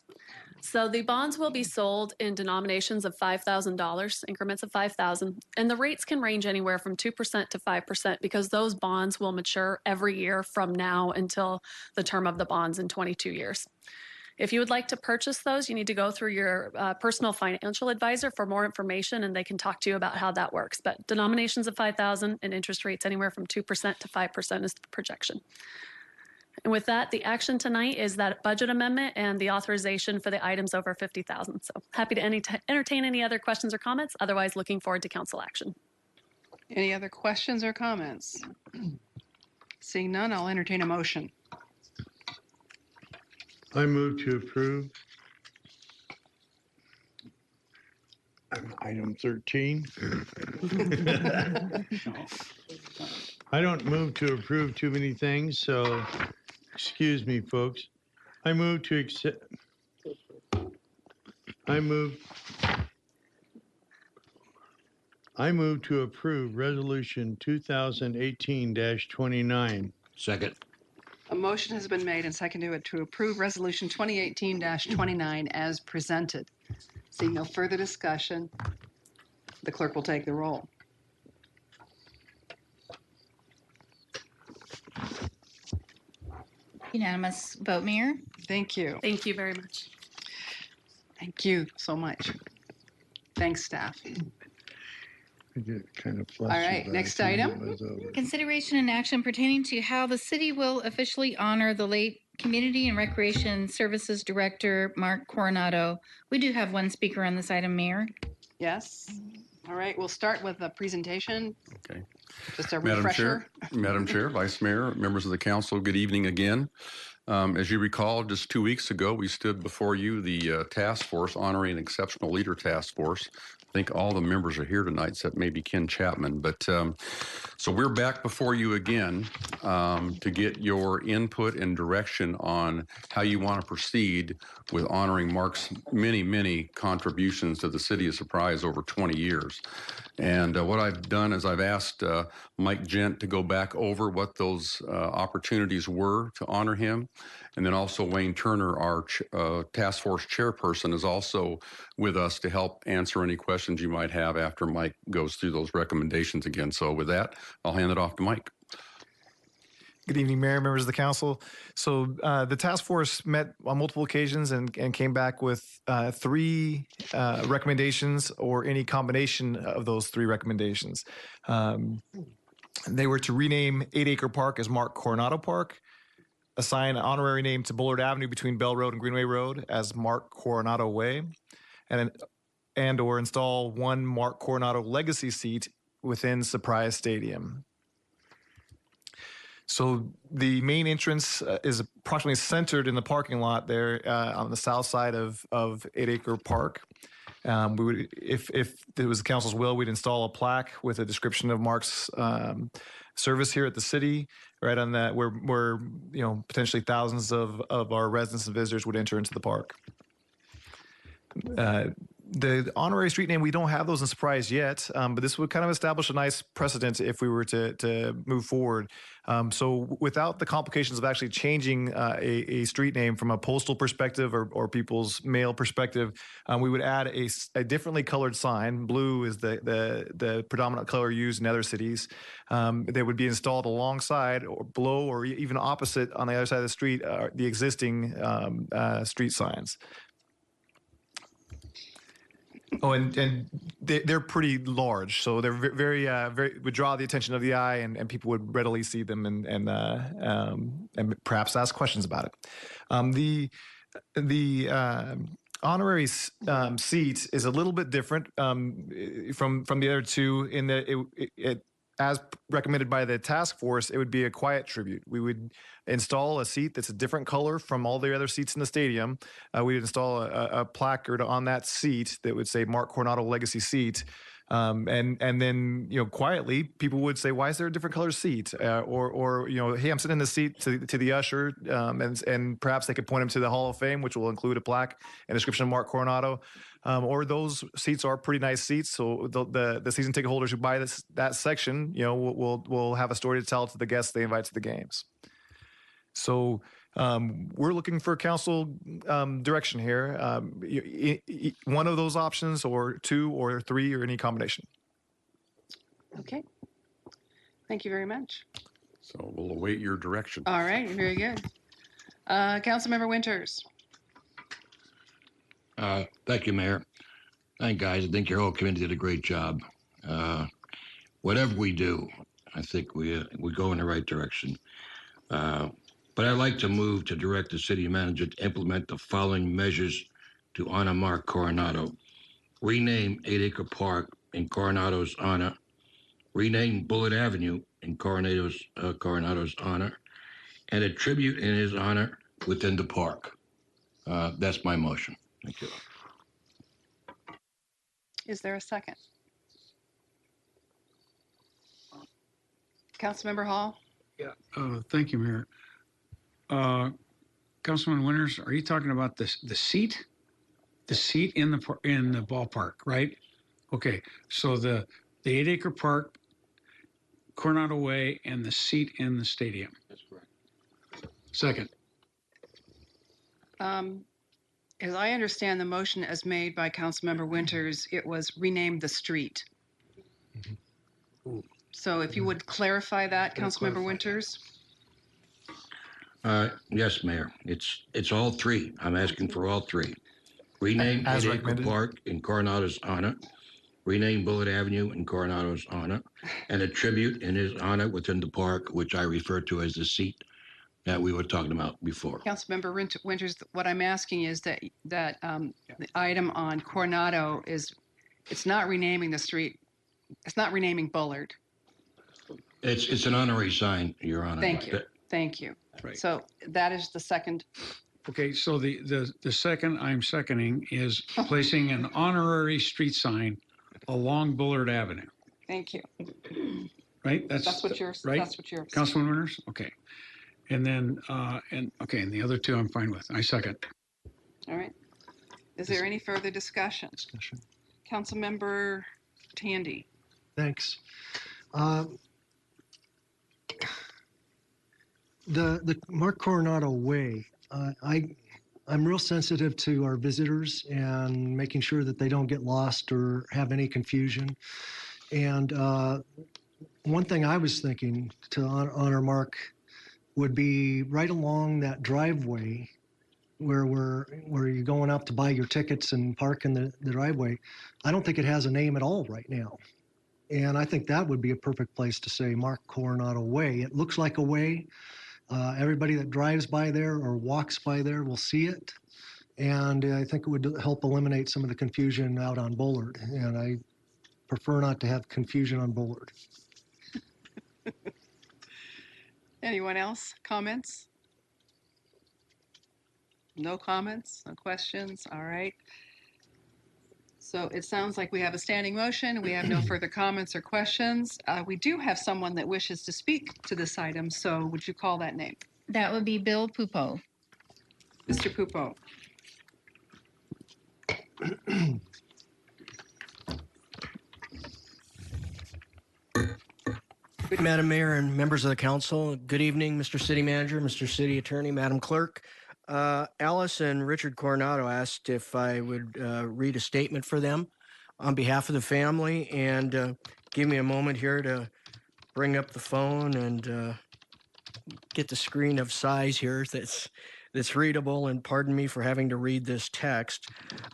So the bonds will be sold in denominations of $5,000, increments of $5,000, and the rates can range anywhere from 2% to 5% because those bonds will mature every year from now until the term of the bonds in 22 years. If you would like to purchase those, you need to go through your personal financial advisor for more information, and they can talk to you about how that works. But denominations of $5,000 and interest rates anywhere from 2% to 5% is the projection. And with that, the action tonight is that budget amendment and the authorization for the items over $50,000. So happy to entertain any other questions or comments. Otherwise, looking forward to council action. Any other questions or comments? Seeing none, I'll entertain a motion. I move to approve item 13. I don't move to approve too many things, so excuse me, folks. I move to accept. I move to approve Resolution 2018-29. Second. A motion has been made and seconded to approve Resolution 2018-29 as presented. Seeing no further discussion, the clerk will take the roll. Unanimous vote, Mayor. Thank you. Thank you very much. Thank you so much. Thanks, staff. I get kind of All right, next item. Consideration and action pertaining to how the city will officially honor the late Community and Recreation Services Director, Mark Coronado. We do have one speaker on this item, Mayor. Yes. All right, we'll start with a presentation. Okay. Just a Madam refresher. Chair, Madam Chair, Vice Mayor, members of the council, good evening again. As you recall, just 2 weeks ago, we stood before you, the task force, honoring exceptional leader task force. I think all the members are here tonight, except maybe Ken Chapman. But so we're back before you again to get your input and direction on how you want to proceed with honoring Mark's many, many contributions to the city of Surprise over 20 years. And what I've done is I've asked Mike Gent to go back over what those opportunities were to honor him. And then also Wayne Turner, our task force chairperson, is also with us to help answer any questions you might have after Mike goes through those recommendations again. So with that, I'll hand it off to Mike. Good evening, Mayor, members of the council. So the task force met on multiple occasions and came back with 3 recommendations or any combination of those 3 recommendations. They were to rename 8 Acre Park as Mark Coronado Park, assign an honorary name to Bullard Avenue between Bell Road and Greenway Road as Mark Coronado Way, and or install 1 Mark Coronado legacy seat within Surprise Stadium. So the main entrance is approximately centered in the parking lot there on the south side of 8 Acre Park. We would, if it was the council's will, we'd install a plaque with a description of Mark's service here at the city, right on that where potentially thousands of our residents and visitors would enter into the park. The honorary street name, we don't have those in Surprise yet, but this would kind of establish a nice precedent if we were to move forward. So without the complications of actually changing a street name from a postal perspective or people's mail perspective, we would add a differently colored sign. Blue is the predominant color used in other cities. They would be installed alongside or below or even opposite on the other side of the street, the existing street signs. Oh, and they're pretty large, so they're very would draw the attention of the eye, and people would readily see them and perhaps ask questions about it. The honorary seat is a little bit different from the other two in that it as recommended by the task force, it would be a quiet tribute. We would install a seat that's a different color from all the other seats in the stadium. We'd install a placard on that seat that would say Mark Coronado Legacy Seat. And then, quietly people would say, why is there a different color seat? Or hey, I'm sitting in the seat to the usher. And perhaps they could point him to the Hall of Fame, which will include a plaque and description of Mark Coronado. Or those seats are pretty nice seats. So the season ticket holders who buy that section, will have a story to tell to the guests they invite to the games. So we're looking for council direction here. One of those options, or two, or three, or any combination. Okay. Thank you very much. So we'll await your direction. All right. Very good. Councilmember Winters. Thank you, Mayor. Thank guys. I think your whole committee did a great job. Whatever we do, I think we go in the right direction. But I'd like to move to direct the city manager to implement the following measures to honor Mark Coronado. Rename 8 Acre Park in Coronado's honor. Rename Bullitt Avenue in Coronado's honor. And a tribute in his honor within the park. That's my motion. Thank you. Is there a second? Councilmember Hall? Yeah. Thank you, Mayor. Councilman Winters, are you talking about the seat? The seat in the ballpark, right? Okay. So the 8 Acre Park, Coronado Way, and the seat in the stadium. That's correct. Second. As I understand the motion as made by Councilmember Winters, it was rename the street. So if you would clarify that, Councilmember Winters. Yes, Mayor. It's all three. I'm asking for all three. Rename 8 Acre Park in Coronado's honor. Rename Bullitt Avenue in Coronado's honor. And a tribute in his honor within the park, which I refer to as the seat that we were talking about before. Councilmember Winters, what I'm asking is that the item on Coronado it's not renaming the street. It's not renaming Bullard. It's an honorary sign, Your Honor. Thank you. Thank you. Right. So that is the second. Okay, so the second I'm seconding is placing an honorary street sign along Bullard Avenue. Thank you. Right? That's what you're right. That's what you're. Councilman Winters? Okay. And then and the other two I'm fine with. I second. All right. Is there any further discussion? Councilmember Tandy. Thanks. The Mark Coronado Way, I'm real sensitive to our visitors and making sure that they don't get lost or have any confusion. And one thing I was thinking to honor Mark would be right along that driveway where you're going up to buy your tickets and park in the driveway. I don't think it has a name at all right now. And I think that would be a perfect place to say Mark Coronado Way. It looks like a way. Everybody that drives by there or walks by there will see it. And I think it would help eliminate some of the confusion out on Bullard. And I prefer not to have confusion on Bullard. Anyone else? Comments? No comments? No questions? All right. So it sounds like we have a standing motion. We have no further comments or questions. We do have someone that wishes to speak to this item. So would you call that name? That would be Bill Pupo. Mr. Pupo. Madam Mayor and members of the council, good evening, Mr. City Manager, Mr. City Attorney, Madam Clerk. Alice and Richard Coronado asked if I would read a statement for them on behalf of the family, and give me a moment here to bring up the phone and get the screen of size here that's readable, and pardon me for having to read this text.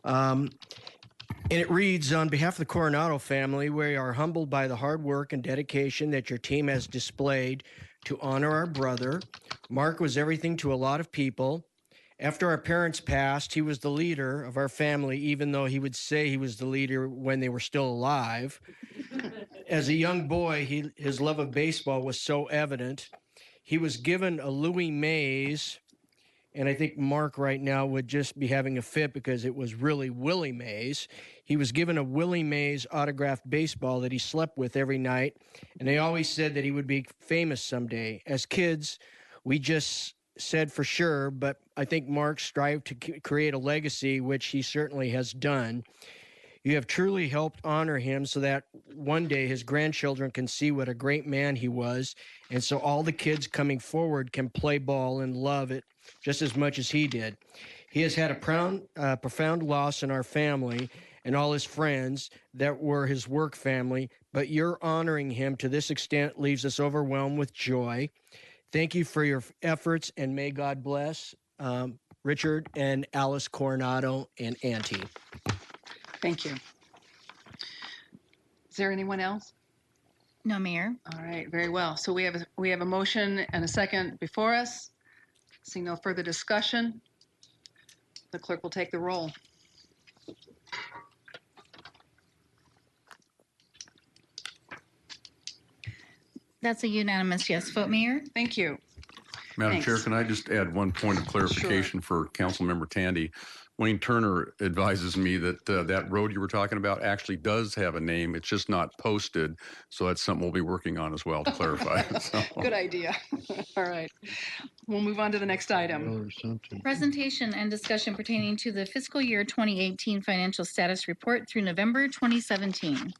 And it reads, on behalf of the Coronado family, we are humbled by the hard work and dedication that your team has displayed to honor our brother. Mark was everything to a lot of people. After our parents passed, he was the leader of our family, even though he would say he was the leader when they were still alive. As a young boy, his love of baseball was so evident. He was given a Louis Mays, and I think Mark right now would just be having a fit because it was really Willie Mays. He was given a Willie Mays autographed baseball that he slept with every night, and they always said that he would be famous someday. As kids, we just said for sure, but I think Mark strived to create a legacy, which he certainly has done. You have truly helped honor him so that one day his grandchildren can see what a great man he was, and so all the kids coming forward can play ball and love it just as much as he did. He has had a profound loss in our family and all his friends that were his work family, but your honoring him to this extent leaves us overwhelmed with joy. Thank you for your efforts, and may God bless Richard and Alice Coronado and Auntie. Thank you. Is there anyone else? No, Mayor. All right, very well. So we have a motion and a second before us. Seeing no further discussion, the clerk will take the roll. That's a unanimous yes vote, Mayor. Thank you. Madam Thanks. Chair, can I just add one point of clarification for Councilmember Tandy? Wayne Turner advises me that that road you were talking about actually does have a name. It's just not posted. So that's something we'll be working on as well to clarify. So. Good idea. All right. We'll move on to the next item. Presentation and discussion pertaining to the fiscal year 2018 financial status report through November 2017.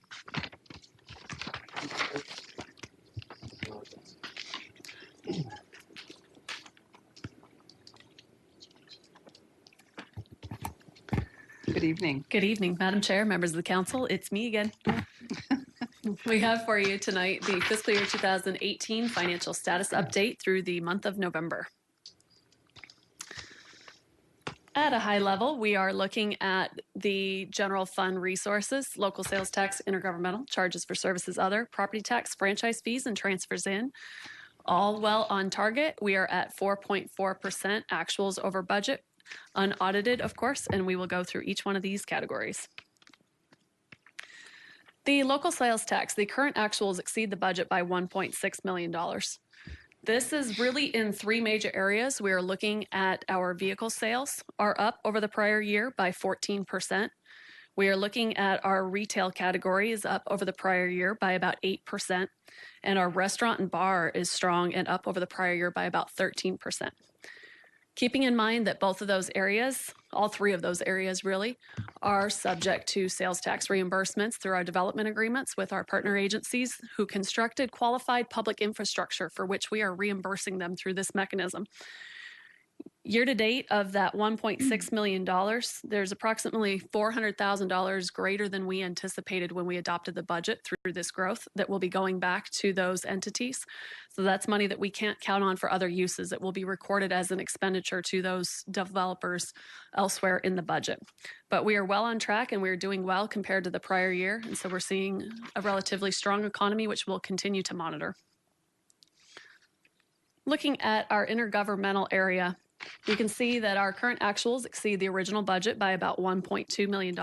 Good evening. Good evening, Madam Chair, members of the council. It's me again. We have for you tonight the fiscal year 2018 financial status update through the month of November. At a high level, we are looking at the general fund resources, local sales tax, intergovernmental, charges for services other, property tax, franchise fees, and transfers in. All well on target. We are at 4.4% actuals over budget, unaudited, of course, and we will go through each one of these categories. The local sales tax, the current actuals exceed the budget by $1.6 million. This is really in three major areas. We are looking at our vehicle sales are up over the prior year by 14%. We are looking at our retail category is up over the prior year by about 8%. And our restaurant and bar is strong and up over the prior year by about 13%. Keeping in mind that both of those areas, all three of those areas really, are subject to sales tax reimbursements through our development agreements with our partner agencies who constructed qualified public infrastructure for which we are reimbursing them through this mechanism. Year to date of that $1.6 million, there's approximately $400,000 greater than we anticipated when we adopted the budget through this growth that will be going back to those entities. So that's money that we can't count on for other uses. It will be recorded as an expenditure to those developers elsewhere in the budget. But we are well on track and we're doing well compared to the prior year. And so we're seeing a relatively strong economy, which we'll continue to monitor. Looking at our intergovernmental area, you can see that our current actuals exceed the original budget by about $1.2 million.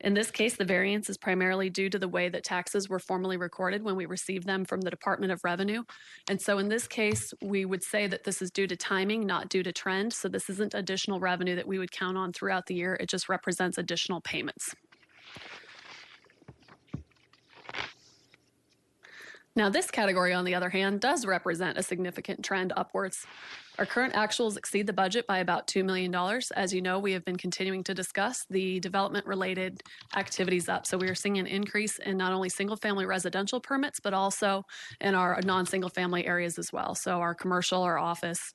In this case, the variance is primarily due to the way that taxes were formally recorded when we received them from the Department of Revenue. And so in this case, we would say that this is due to timing, not due to trend. So this isn't additional revenue that we would count on throughout the year. It just represents additional payments. Now, this category, on the other hand, does represent a significant trend upwards. Our current actuals exceed the budget by about $2 million. As you know, we have been continuing to discuss the development-related activities up. So we are seeing an increase in not only single-family residential permits, but also in our non-single-family areas as well. So our commercial, our office,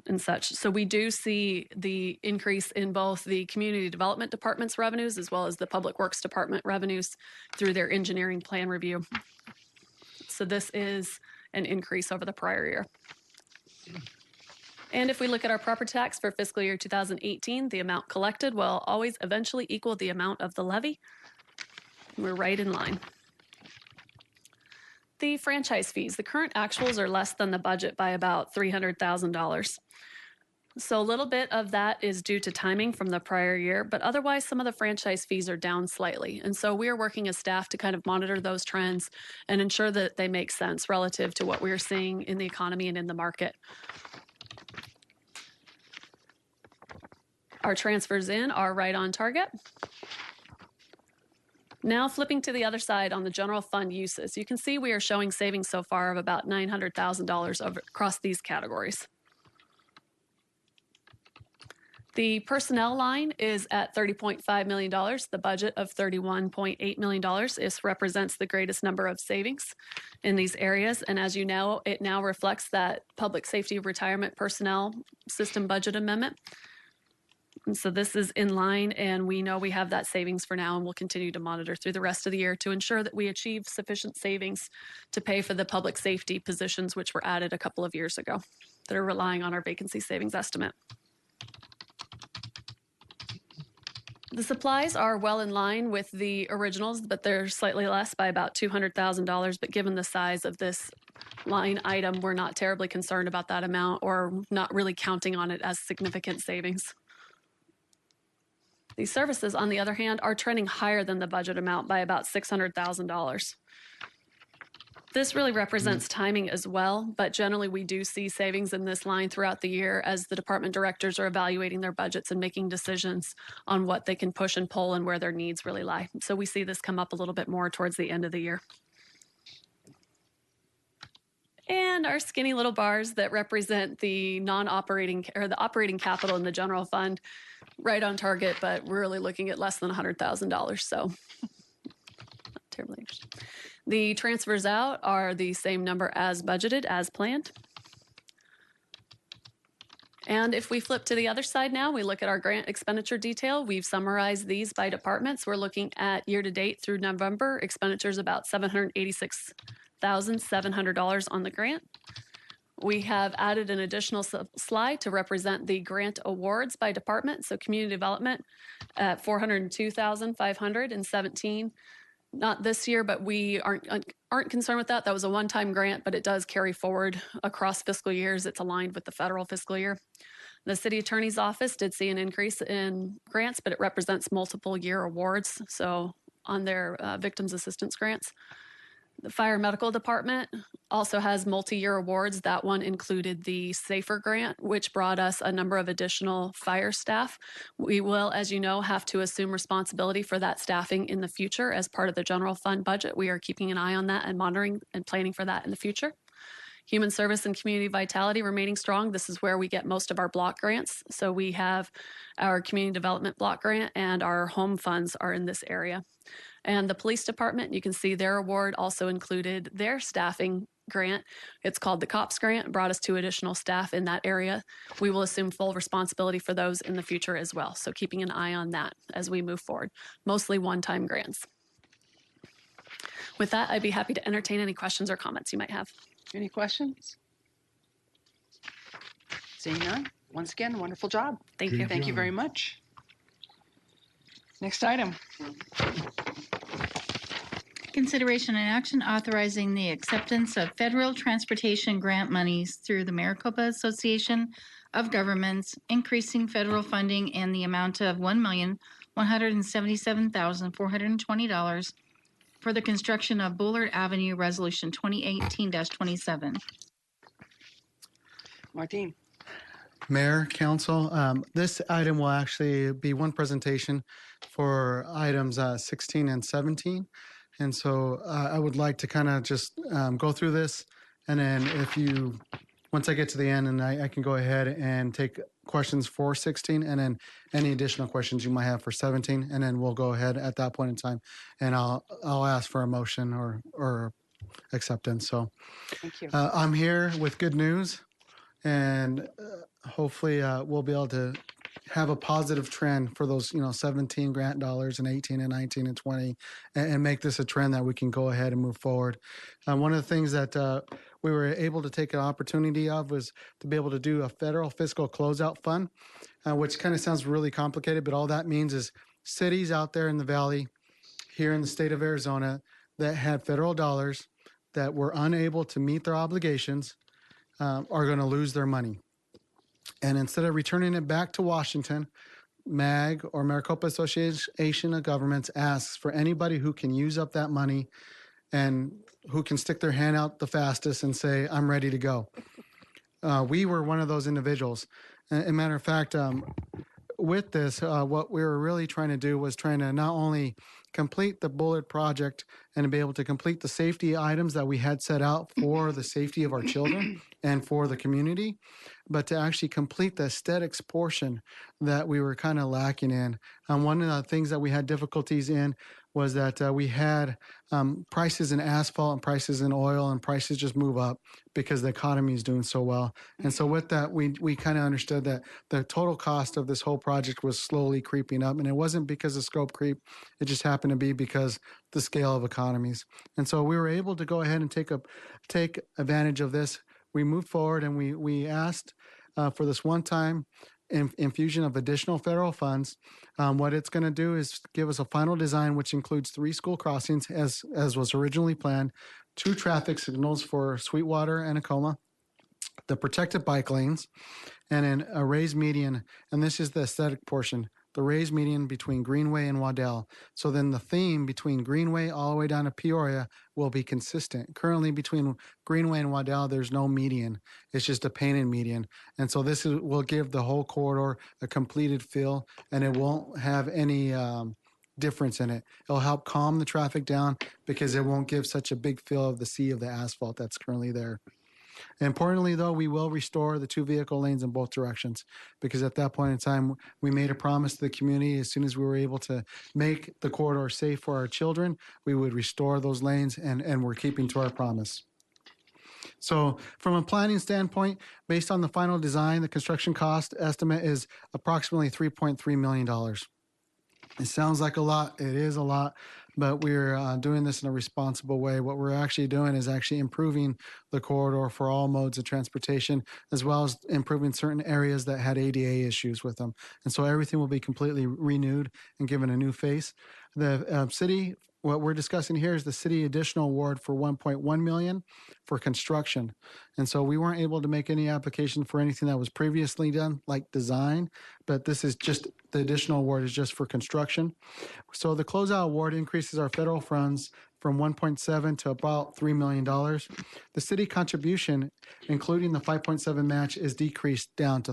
and such. So we do see the increase in both the Community Development Department's revenues as well as the Public Works Department revenues through their engineering plan review. So this is an increase over the prior year. And if we look at our property tax for fiscal year 2018, the amount collected will always eventually equal the amount of the levy. We're right in line. The franchise fees, the current actuals are less than the budget by about $300,000. So a little bit of that is due to timing from the prior year, but otherwise some of the franchise fees are down slightly. And so we are working as staff to kind of monitor those trends and ensure that they make sense relative to what we are seeing in the economy and in the market. Our transfers in are right on target. Now flipping to the other side on the general fund uses, you can see we are showing savings so far of about $900,000 across these categories. The personnel line is at $30.5 million. The budget of $31.8 million represents the greatest number of savings in these areas. And as you know, it now reflects that public safety retirement personnel system budget amendment. And so this is in line, and we know we have that savings for now, and we'll continue to monitor through the rest of the year to ensure that we achieve sufficient savings to pay for the public safety positions, which were added a couple of years ago, that are relying on our vacancy savings estimate. The supplies are well in line with the originals, but they're slightly less by about $200,000. But given the size of this line item, we're not terribly concerned about that amount or not really counting on it as significant savings. These services, on the other hand, are trending higher than the budget amount by about $600,000. This really represents timing as well, but generally we do see savings in this line throughout the year as the department directors are evaluating their budgets and making decisions on what they can push and pull and where their needs really lie. So we see this come up a little bit more towards the end of the year. And our skinny little bars that represent the non-operating or the operating capital in the general fund, right on target, but we're really looking at less than $100,000. So not terribly interesting. The transfers out are the same number as budgeted, as planned. And if we flip to the other side now, we look at our grant expenditure detail. We've summarized these by departments. We're looking at year-to-date through November, expenditures about $786,700 on the grant. We have added an additional slide to represent the grant awards by department. So community development at $402,517. Not this year, but we aren't concerned with that. That was a one-time grant, but it does carry forward across fiscal years. It's aligned with the federal fiscal year. The city attorney's office did see an increase in grants, but it represents multiple year awards. So on their victims assistance grants. The fire medical department also has multi-year awards. That one included the SAFER grant, which brought us a number of additional fire staff. We will, as you know, have to assume responsibility for that staffing in the future as part of the general fund budget. We are keeping an eye on that and monitoring and planning for that in the future. Human service and community vitality remaining strong. This is where we get most of our block grants. So we have our community development block grant and our home funds are in this area. And the police department, you can see their award also included their staffing grant. It's called the COPS grant, brought us 2 additional staff in that area. We will assume full responsibility for those in the future as well. So keeping an eye on that as we move forward, mostly one-time grants. With that, I'd be happy to entertain any questions or comments you might have. Any questions? Seeing none, once again, wonderful job. Thank you. Thank you very much. Next item. Consideration and action authorizing the acceptance of federal transportation grant monies through the Maricopa Association of Governments, increasing federal funding in the amount of $1,100,000 $177,420 for the construction of Bullard Avenue, Resolution 2018-27. Martin. Mayor, Council, this item will actually be one presentation for items 16 and 17. And so I would like to kind of just go through this. And then once I get to the end, and I can go ahead and take questions for 16 and then any additional questions you might have for 17. And then we'll go ahead at that point in time and I'll ask for a motion or acceptance. So Thank you. I'm here with good news. And hopefully we'll be able to have a positive trend for those 17 grant dollars and 18 and 19 and 20 and make this a trend that we can go ahead and move forward. One of the things that we were able to take an opportunity of was to be able to do a federal fiscal closeout fund, which kind of sounds really complicated, but all that means is cities out there in the valley here in the state of Arizona that had federal dollars that were unable to meet their obligations are going to lose their money. And instead of returning it back to Washington, MAG or Maricopa Association of Governments asks for anybody who can use up that money and who can stick their hand out the fastest and say, I'm ready to go. We were one of those individuals. As a matter of fact, with this, what we were really trying to do was trying to not only complete the Bullard project and to be able to complete the safety items that we had set out for the safety of our children and for the community, but to actually complete the aesthetics portion that we were kind of lacking in. One of the things that we had difficulties in was that we had prices in asphalt and prices in oil and prices just move up because the economy is doing so well. And so with that, we kind of understood that the total cost of this whole project was slowly creeping up. And it wasn't because of scope creep. It just happened to be because the scale of economies. And so we were able to go ahead and take advantage of this. We moved forward and we asked for this one-time infusion of additional federal funds. What it's going to do is give us a final design, which includes 3 school crossings as was originally planned, 2 traffic signals for Sweetwater and Acoma, the protected bike lanes, and then a raised median. And this is the aesthetic portion, the raised median between Greenway and Waddell. So then the theme between Greenway all the way down to Peoria will be consistent. Currently between Greenway and Waddell, there's no median. It's just a painted median. And so this will give the whole corridor a completed feel, and it won't have any difference in it. It'll help calm the traffic down because it won't give such a big feel of the sea of the asphalt that's currently there. Importantly, though, we will restore the 2 vehicle lanes in both directions because at that point in time, we made a promise to the community as soon as we were able to make the corridor safe for our children, we would restore those lanes, and we're keeping to our promise. So from a planning standpoint, based on the final design, the construction cost estimate is approximately $3.3 million. It sounds like a lot. It is a lot, but we're doing this in a responsible way. What we're actually doing is actually improving the corridor for all modes of transportation, as well as improving certain areas that had ADA issues with them. And so everything will be completely renewed and given a new face. The city, what we're discussing here is the city additional award for $1.1 million for construction. And so we weren't able to make any application for anything that was previously done, like design, but this is just, the additional award is just for construction. So the closeout award increases our federal funds from 1.7 to about $3 million. The city contribution, including the 5.7 match, is decreased down to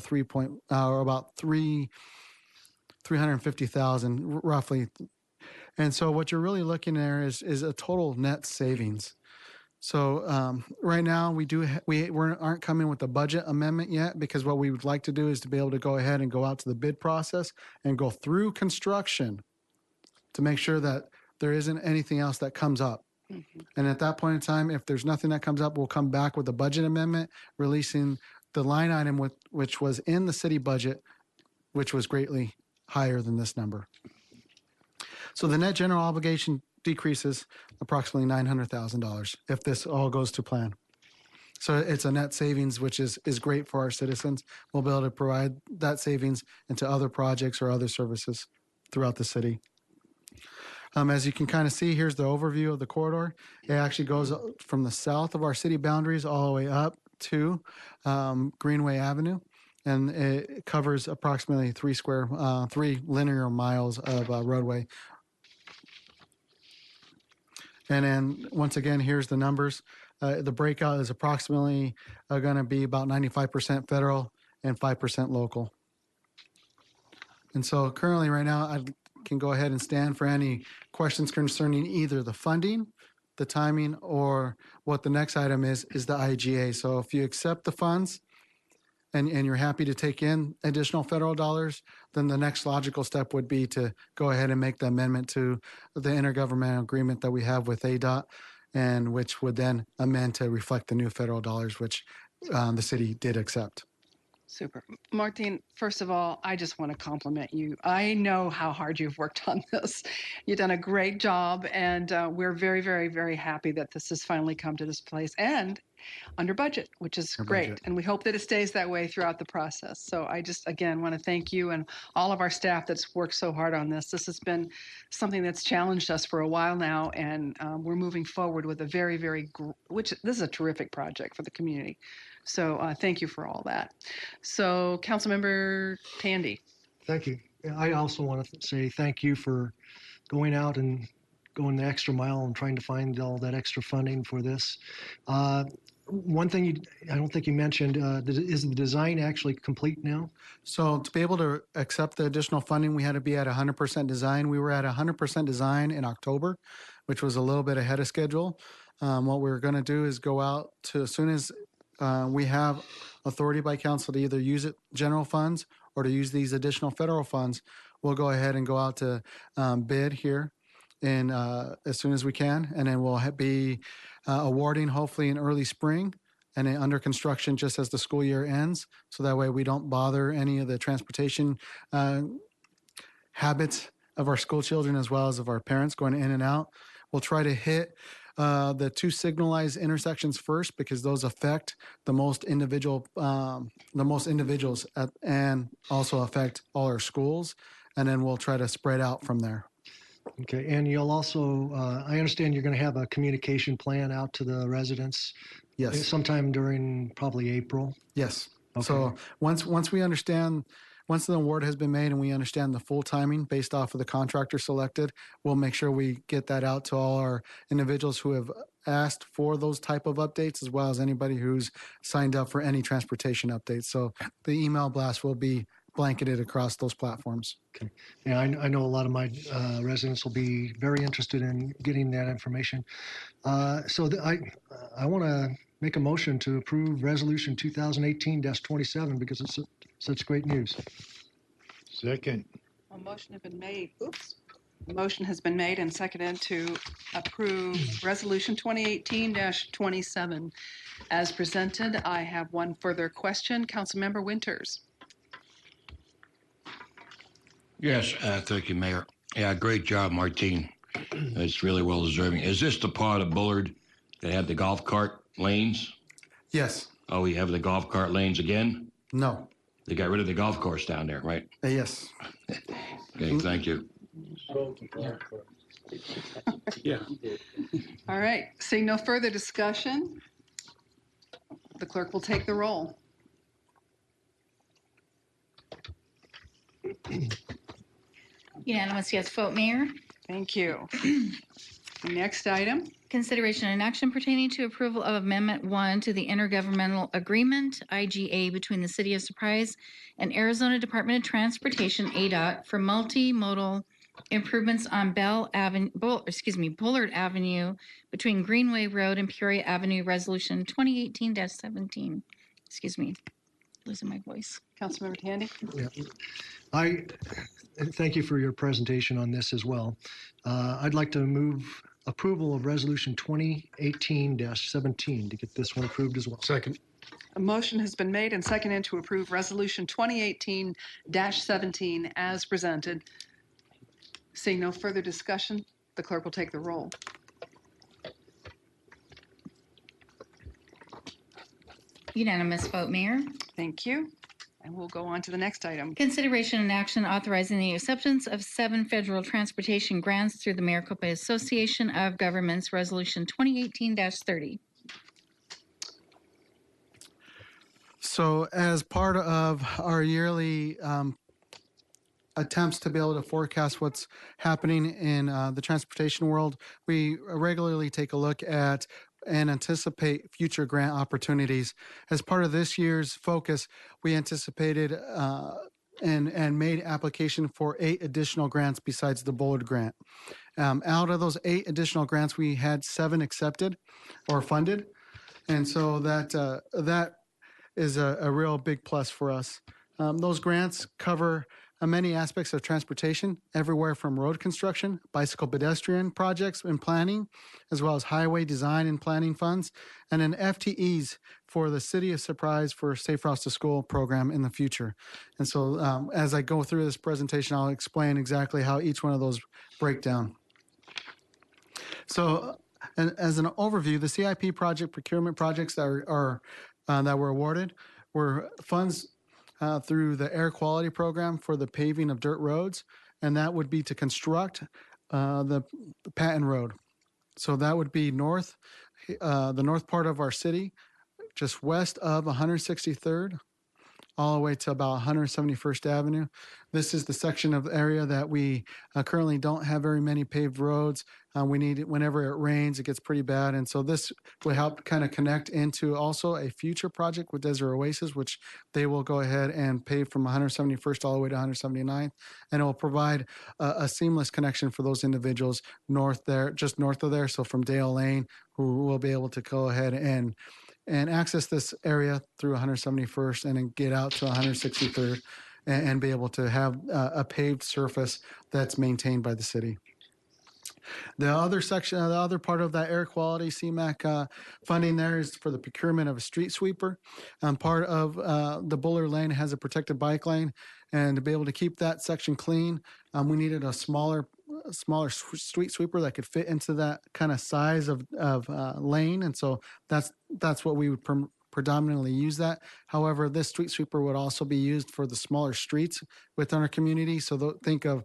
about 350,000 roughly. And so what you're really looking at is a total net savings. So right now we aren't coming with a budget amendment yet, because what we would like to do is to be able to go ahead and go out to the bid process and go through construction to make sure that there isn't anything else that comes up. Mm-hmm. And at that point in time, if there's nothing that comes up, we'll come back with a budget amendment, releasing the line item which was in the city budget, which was greatly higher than this number. So the net general obligation decreases approximately $900,000 if this all goes to plan. So it's a net savings, which is great for our citizens. We'll be able to provide that savings into other projects or other services throughout the city. As you can kind of see, here's the overview of the corridor. It actually goes from the south of our city boundaries all the way up to Greenway Avenue. and it covers approximately 3 linear miles of roadway. And then once again, here's the numbers. The breakout is approximately going to be about 95% federal and 5% local. And so currently right now, I can go ahead and stand for any questions concerning either the funding, the timing, or what the next item is the IGA. So if you accept the funds and you're happy to take in additional federal dollars, then the next logical step would be to go ahead and make the amendment to the intergovernmental agreement that we have with ADOT, and which would then amend to reflect the new federal dollars, which the city did accept. Super. Martine, first of all, I just want to compliment you. I know how hard you've worked on this. You've done a great job, and we're very, very, very happy that this has finally come to this place and under budget, which is great. budget. And we hope that it stays that way throughout the process. So I just, again, want to thank you and all of our staff that's worked so hard on this. This has been something that's challenged us for a while now, and we're moving forward with a very, very, this is a terrific project for the community. So thank you for all that. So Councilmember Tandy. Thank you. I also want to say thank you for going out and going the extra mile and trying to find all that extra funding for this. One thing I don't think you mentioned, is the design actually complete now? So to be able to accept the additional funding, we had to be at 100% design. We were at 100% design in October, which was a little bit ahead of schedule. What we're going to do is go out to, as soon as we have authority by council to either use general funds or to use these additional federal funds, we'll go ahead and go out to bid here in as soon as we can, and then we'll be awarding hopefully in early spring and then under construction just as the school year ends, so that way we don't bother any of the transportation habits of our school children as well as of our parents going in and out. We'll try to hit the 2 signalized intersections first, because those affect the most individuals and also affect all our schools. And then we'll try to spread out from there. Okay, and you'll also, I understand you're going to have a communication plan out to the residents. Yes. Sometime during probably April. Yes. Okay. So once we understand, once the award has been made and we understand the full timing based off of the contractor selected, we'll make sure we get that out to all our individuals who have asked for those type of updates, as well as anybody who's signed up for any transportation updates. So the email blast will be blanketed across those platforms. Okay. Yeah, I know a lot of my residents will be very interested in getting that information. So I want to make a motion to approve Resolution 2018-27 because it's such great news. Second. A motion has been made. A motion has been made and seconded to approve Resolution 2018-27 as presented. I have one further question. Councilmember Winters. Yes, thank you, Mayor. Yeah, great job, Martine. It's really well deserving. Is this the part of Bullard that had the golf cart lanes? Yes. Oh, we have the golf cart lanes again? No. They got rid of the golf course down there, right? Yes. Okay, thank you. Yeah. All right. Seeing no further discussion, the clerk will take the roll. Unanimous yes vote, Mayor. Thank you. Next item. Consideration and action pertaining to approval of Amendment 1 to the Intergovernmental Agreement, IGA, between the City of Surprise and Arizona Department of Transportation, ADOT, for multimodal improvements on Bullard Avenue between Greenway Road and Peoria Avenue, Resolution 2018-17. Excuse me, losing my voice. Councilmember Tandy. Yeah. I thank you for your presentation on this as well. I'd like to move approval of Resolution 2018-17 to get this one approved as well. Second. A motion has been made and seconded to approve Resolution 2018-17 as presented. Seeing no further discussion, the clerk will take the roll. Unanimous vote, Mayor. Thank you. And we'll go on to the next item. Consideration and action authorizing the acceptance of 7 federal transportation grants through the Maricopa Association of Governments, Resolution 2018-30. So, as part of our yearly attempts to be able to forecast what's happening in the transportation world, we regularly take a look at and anticipate future grant opportunities. As part of this year's focus, we anticipated and made application for 8 additional grants besides the Bullard grant. Out of those 8 additional grants, we had 7 accepted or funded, and so that is a real big plus for us. Those grants cover many aspects of transportation, everywhere from road construction, bicycle pedestrian projects and planning, as well as highway design and planning funds, and then FTEs for the City of Surprise for Safe Routes to School program in the future. And so as I go through this presentation, I'll explain exactly how each one of those break down. So as an overview, the CIP project procurement projects that were awarded were funds through the air quality program for the paving of dirt roads, and that would be to construct the Patton Road. So that would be the north part of our city, just west of 163rd, all the way to about 171st Avenue. This is the section of the area that we currently don't have very many paved roads. We need it whenever it rains, it gets pretty bad. And so this would help kind of connect into also a future project with Desert Oasis, which they will go ahead and pave from 171st all the way to 179th. And it will provide a seamless connection for those individuals just north of there. So from Dale Lane, who will be able to go ahead and access this area through 171st and then get out to 163rd and be able to have a paved surface that's maintained by the city. The other section, the other part of that air quality CMAQ funding there is for the procurement of a street sweeper. Part of the Bullard Lane has a protected bike lane, and to be able to keep that section clean, we needed a smaller street sweeper that could fit into that kind of size of lane, and so that's what we would predominantly use that. However, this street sweeper would also be used for the smaller streets within our community. So think of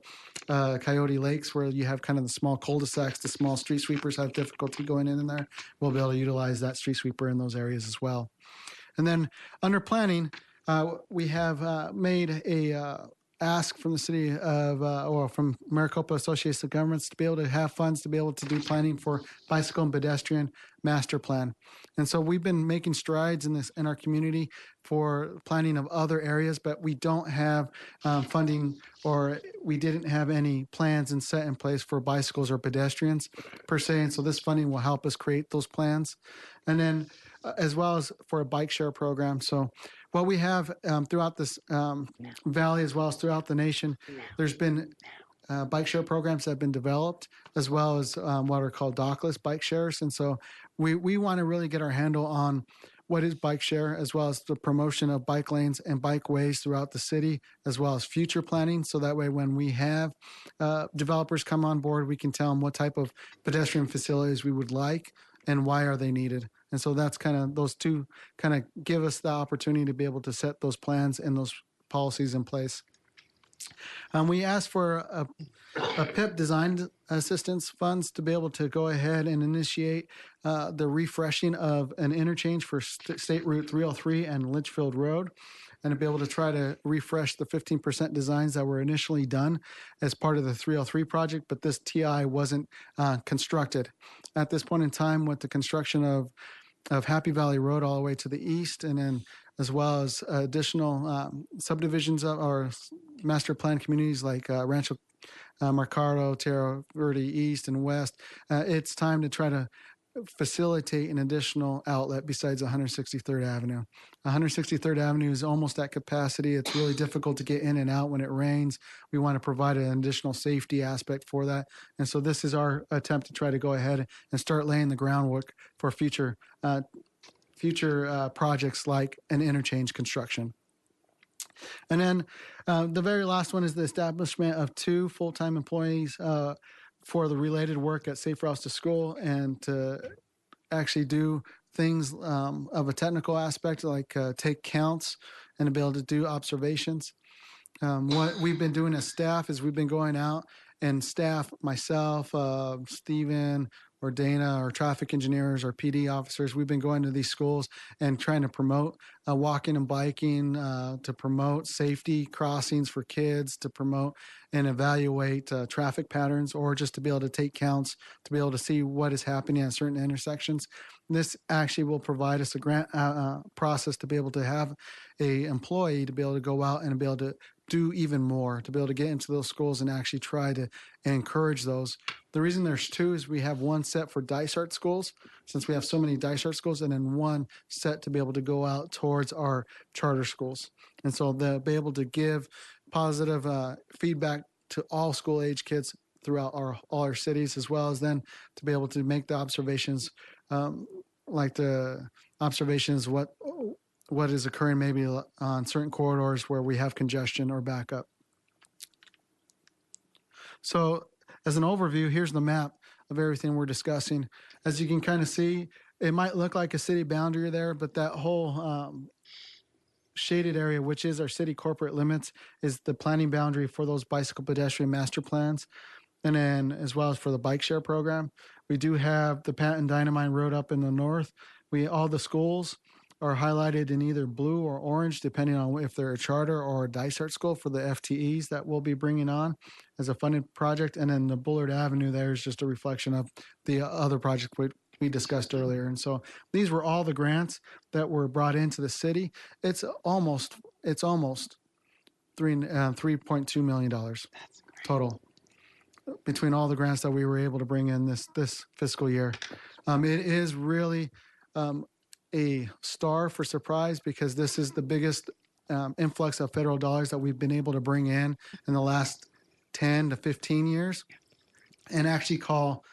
Coyote Lakes, where you have kind of the small cul-de-sacs. The small street sweepers have difficulty going in there. We'll be able to utilize that street sweeper in those areas as well. And then under planning, we have made a ask from the city of, or from Maricopa Association of Governments to be able to have funds to be able to do planning for bicycle and pedestrian master plan. And so we've been making strides in our community for planning of other areas, but we don't have funding, or we didn't have any plans and set in place for bicycles or pedestrians per se. And so this funding will help us create those plans. And then as well as for a bike share program. So what we have throughout this valley, as well as throughout the nation, there's been bike share programs that have been developed, as well as what are called dockless bike shares. And so we want to really get our handle on what is bike share, as well as the promotion of bike lanes and bike ways throughout the city, as well as future planning. So that way, when we have developers come on board, we can tell them what type of pedestrian facilities we would like and why are they needed. And so that's kind of, those two kind of give us the opportunity to be able to set those plans and those policies in place. We asked for a PIP design assistance funds to be able to go ahead and initiate the refreshing of an interchange for State Route 303 and Litchfield Road, and to be able to try to refresh the 15% designs that were initially done as part of the 303 project, but this TI wasn't constructed. At this point in time, with the construction of Happy Valley Road all the way to the east, and then as well as additional subdivisions or master plan communities like Rancho Mercado, Terra Verde East and West, it's time to try to facilitate an additional outlet besides 163rd Avenue. 163rd Avenue is almost at capacity. It's really difficult to get in and out when it rains. We want to provide an additional safety aspect for that. And so this is our attempt to try to go ahead and start laying the groundwork for future projects like an interchange construction. And then the very last one is the establishment of 2 full-time employees for the related work at Safe Routes to School, and to actually do things of a technical aspect, like take counts and to be able to do observations. What we've been doing as staff is we've been going out and staff, myself, Stephen, or Dana or traffic engineers or PD officers, we've been going to these schools and trying to promote walking and biking, to promote safety crossings for kids, to promote and evaluate traffic patterns, or just to be able to take counts, to be able to see what is happening at certain intersections. This actually will provide us a grant process to be able to have a employee to be able to go out and be able to do even more, to be able to get into those schools and actually try to encourage those. The reason there's two is we have one set for Dysart schools, since we have so many Dysart schools, and then one set to be able to go out towards our charter schools. And so they'll be able to give positive feedback to all school age kids throughout all our cities, as well as then to be able to make the observations, like the observations what is occurring maybe on certain corridors where we have congestion or backup. So as an overview, here's the map of everything we're discussing. As you can kind of see, it might look like a city boundary there, but that whole shaded area, which is our city corporate limits, is the planning boundary for those bicycle pedestrian master plans. And then as well as for the bike share program, we do have the Pat and Dynamine Road up in the north. All the schools are highlighted in either blue or orange, depending on if they're a charter or a Dysart school for the FTEs that we'll be bringing on as a funded project. And then the Bullard Avenue there is just a reflection of the other project we discussed earlier. And so these were all the grants that were brought into the city. It's almost $3.2 million total between all the grants that we were able to bring in this fiscal year. It is really a star for Surprise, because this is the biggest influx of federal dollars that we've been able to bring in the last 10 to 15 years, and actually call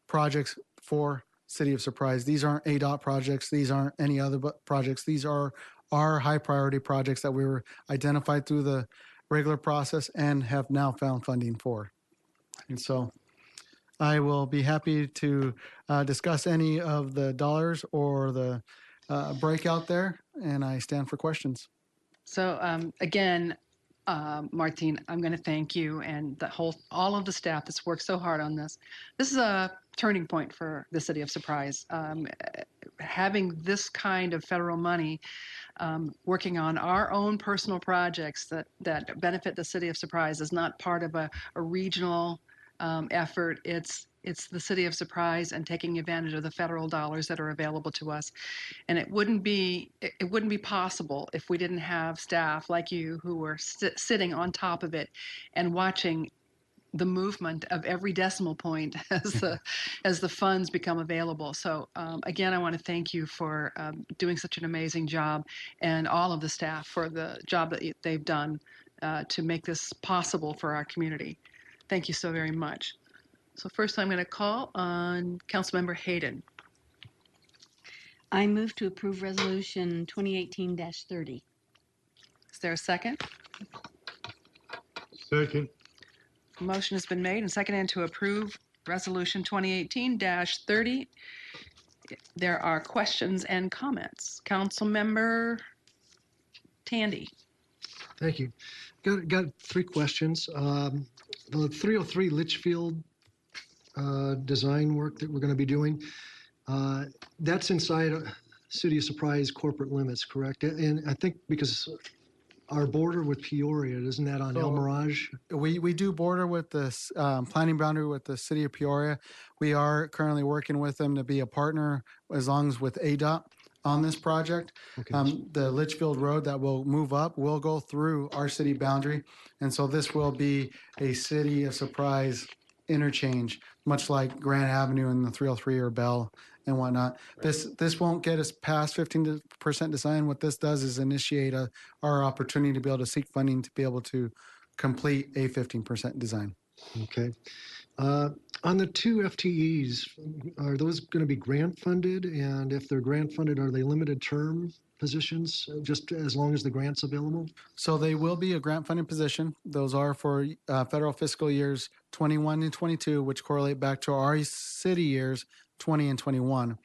projects for City of Surprise. These aren't ADOT projects. These aren't any other projects. These are our high priority projects that we were identified through the regular process and have now found funding for. And so I will be happy to discuss any of the dollars or the breakout there, and I stand for questions. So again, Martine, I'm going to thank you and all of the staff that's worked so hard on this. This is a turning point for the City of Surprise. Having this kind of federal money, working on our own personal projects that benefit the City of Surprise is not part of a regional effort. It's the City of Surprise and taking advantage of the federal dollars that are available to us. And it wouldn't be possible if we didn't have staff like you who were sitting on top of it and watching the movement of every decimal point as the funds become available. So again, I want to thank you for doing such an amazing job, and all of the staff for the job that they've done to make this possible for our community. Thank you so very much. So first I'm going to call on Councilmember Hayden. I move to approve Resolution 2018-30. Is there a second? Second. Motion has been made and seconded to approve Resolution 2018-30. There are questions and comments. Councilmember Tandy. Thank you. Got three questions. The 303 Litchfield design work that we're going to be doing, that's inside City of Surprise corporate limits, correct? And I think because our border with Peoria, isn't that on El Mirage? We do border with the planning boundary with the City of Peoria. We are currently working with them to be a partner as long as with ADOT on this project. Okay. The Litchfield Road that will move up will go through our city boundary. And so this will be a City of Surprise interchange, much like Grant Avenue and the 303 or Bell and whatnot. Right. This won't get us past 15% design. What this does is initiate our opportunity to be able to seek funding to be able to complete a 15% design. Okay. On the two FTEs, are those going to be grant funded? And if they're grant funded, are they limited term positions, just as long as the grant's available? So they will be a grant funded position. Those are for federal fiscal years 21 and 22, which correlate back to our city years 20 and 21.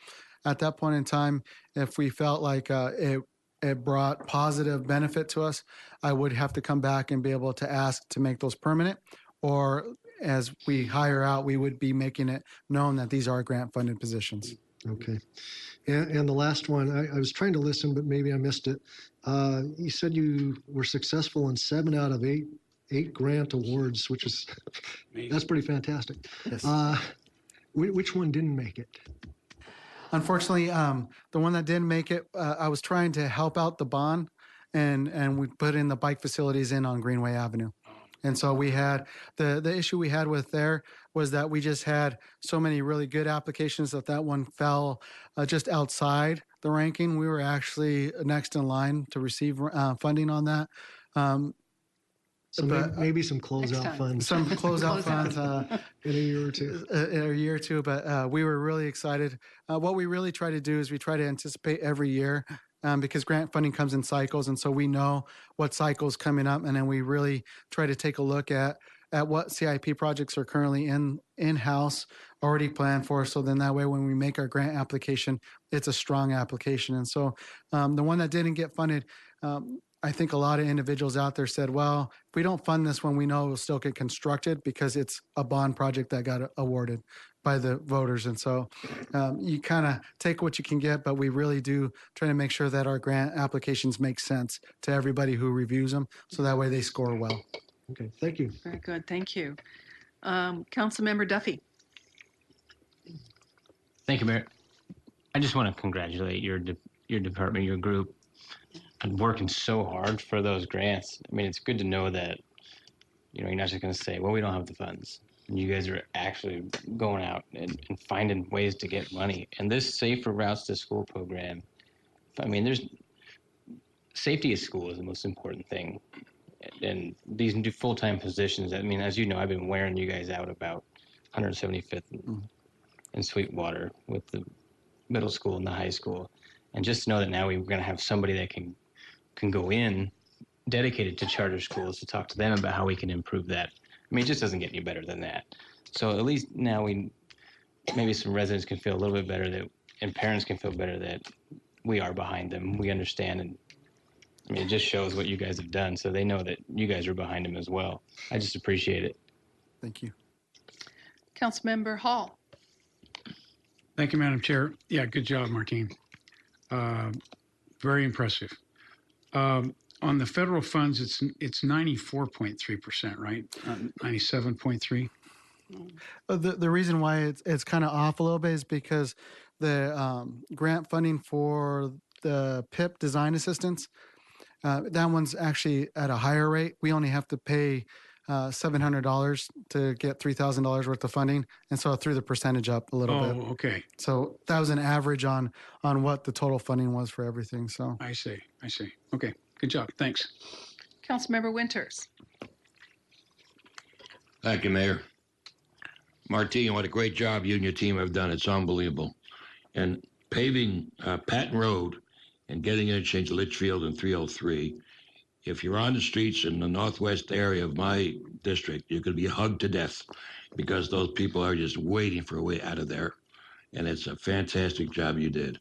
At that point in time, if we felt like it brought positive benefit to us, I would have to come back and be able to ask to make those permanent, or as we hire out, we would be making it known that these are grant funded positions. Okay. And the last one, I was trying to listen, but maybe I missed it. You said you were successful in 7 out of 8 grant awards, which is, that's pretty fantastic. Yes. Which one didn't make it? Unfortunately, the one that didn't make it, I was trying to help out the bond, and we put in the bike facilities in on Greenway Avenue. And so we had the issue we had with there was that we just had so many really good applications that one fell just outside the ranking. We were actually next in line to receive funding on that. So maybe some closeout funds. Some closeout funds in a year or two. In a year or two, but we were really excited. What we really try to do is we try to anticipate every year because grant funding comes in cycles, and so we know what cycle's coming up, and then we really try to take a look at what CIP projects are currently in-house, already planned for. So then that way, when we make our grant application, it's a strong application. And so the one that didn't get funded, I think a lot of individuals out there said, well, if we don't fund this one, we know it will still get constructed because it's a bond project that got awarded by the voters. And so you kind of take what you can get, but we really do try to make sure that our grant applications make sense to everybody who reviews them. So that way they score well. Okay, thank you. Very good, thank you. Councilmember Duffy. Thank you, Mayor. I just want to congratulate your department, your group, on working so hard for those grants. I mean, it's good to know that, you're not just going to say, well, we don't have the funds. You guys are actually going out and finding ways to get money. And this Safer Routes to School program, I mean, safety at school is the most important thing. And these new full-time positions, I mean, as you know, I've been wearing you guys out about 175th and Sweetwater with the middle school and the high school. And just to know that now we're going to have somebody that can go in dedicated to charter schools to talk to them about how we can improve that. I mean, it just doesn't get any better than that. So at least now maybe some residents can feel a little bit better and parents can feel better that we are behind them. We understand. And I mean, it just shows what you guys have done. So they know that you guys are behind them as well. I just appreciate it. Thank you. Councilmember Hall. Thank you, Madam Chair. Yeah, good job, Martine. Very impressive. On the federal funds, it's 94.3%, right? 97.3. The reason why it's kind of off a little bit is because the grant funding for the PIP design assistance, that one's actually at a higher rate. We only have to pay $700 to get $3,000 worth of funding, and so I threw the percentage up a little bit. Oh, okay. So that was an average on what the total funding was for everything. So I see. Okay, good job. Thanks. Councilmember Winters. Thank you, Mayor. Martine, what a great job you and your team have done. It's unbelievable. And paving Patton Road and getting interchange Litchfield and 303, if you're on the streets in the northwest area of my district, you could be hugged to death because those people are just waiting for a way out of there. And it's a fantastic job you did.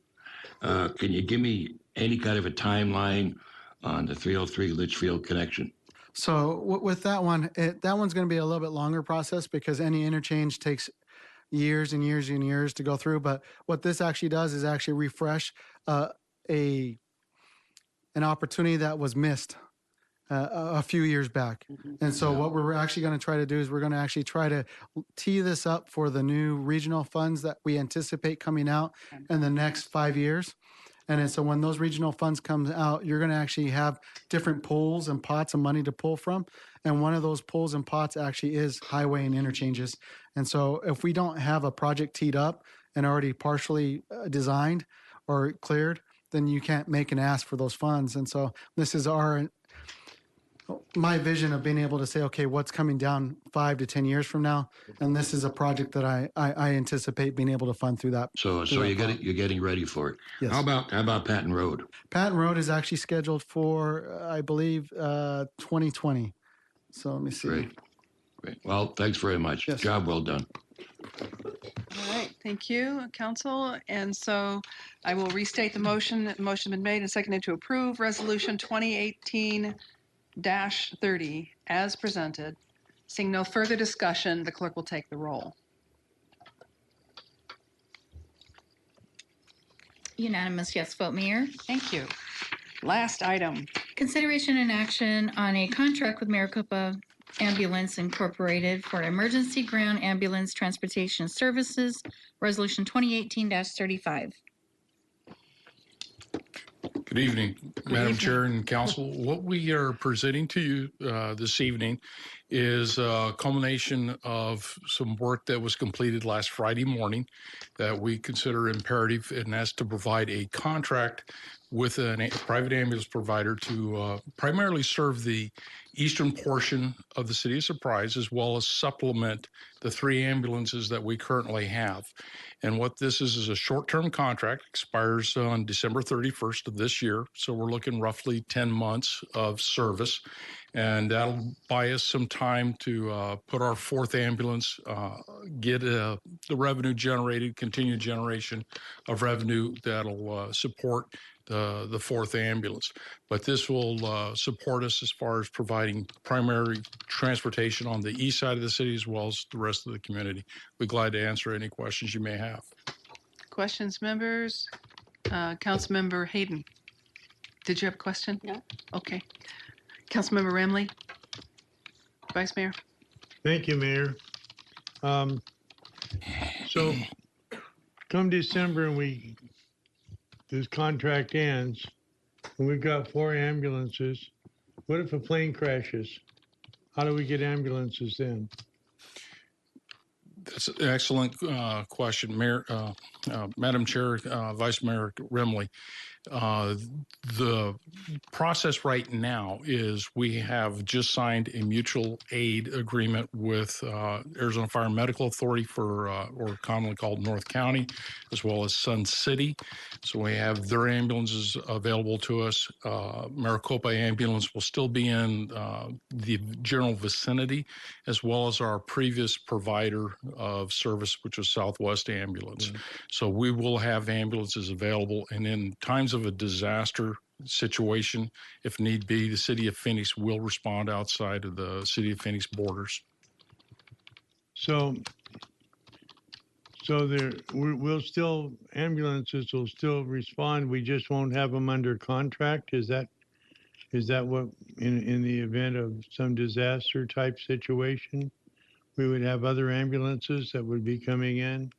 Can you give me any kind of a timeline on the 303 Litchfield connection? So with that one, that one's going to be a little bit longer process because any interchange takes years and years and years to go through. But what this actually does is actually refresh an opportunity that was missed a few years back. And so what we're actually going to try to do is we're going to actually try to tee this up for the new regional funds that we anticipate coming out in the next 5 years. And so when those regional funds come out, you're going to actually have different pools and pots of money to pull from. And one of those pools and pots actually is highway and interchanges. And so if we don't have a project teed up and already partially designed or cleared, then you can't make an ask for those funds. And so this is my vision of being able to say, okay, what's coming down 5 to 10 years from now? And this is a project that I anticipate being able to fund through that. So you're getting ready for it. Yes. How about Patton Road? Patton Road is actually scheduled for, I believe, 2020. So let me see. Great. Well, thanks very much. Yes. Job well done. All right, thank you, Council. And so I will restate the motion. The motion has been made and seconded to approve Resolution 2018-30 as presented. Seeing no further discussion, the clerk will take the roll. Unanimous yes vote, Mayor. Thank you. Last item. Consideration and action on a contract with Maricopa Ambulance Incorporated for emergency ground ambulance transportation services, Resolution 2018-35. Good evening, Madam Chair and Council. What we are presenting to you this evening is a culmination of some work that was completed last Friday morning that we consider imperative, and that's to provide a contract with a private ambulance provider to primarily serve the eastern portion of the city of Surprise, as well as supplement the 3 ambulances that we currently have. And what this is a short-term contract, expires on December 31st of this year. So we're looking roughly 10 months of service. And that'll buy us some time to put our 4th ambulance, get the revenue generated, continued generation of revenue that'll support the 4th ambulance. But this will support us as far as providing primary transportation on the east side of the city as well as the rest of the community. We're glad to answer any questions you may have. Questions, members? Councilmember Hayden, did you have a question? No. Okay. Councilmember Remley? Vice Mayor? Thank you, Mayor. So come December and this contract ends and we've got 4 ambulances. What if a plane crashes? How do we get ambulances then? That's an excellent question, Mayor, Madam Chair, Vice Mayor Remley. The process right now is we have just signed a mutual aid agreement with Arizona Fire and Medical Authority or commonly called North County, as well as Sun City. So we have their ambulances available to us. Maricopa Ambulance will still be in the general vicinity, as well as our previous provider of service, which was Southwest Ambulance. So we will have ambulances available, and in times of a disaster situation, if need be, the city of Phoenix will respond outside of the city of Phoenix borders. So ambulances will still respond. We just won't have them under contract. Is that what, in the event of some disaster type situation, we would have other ambulances that would be coming in?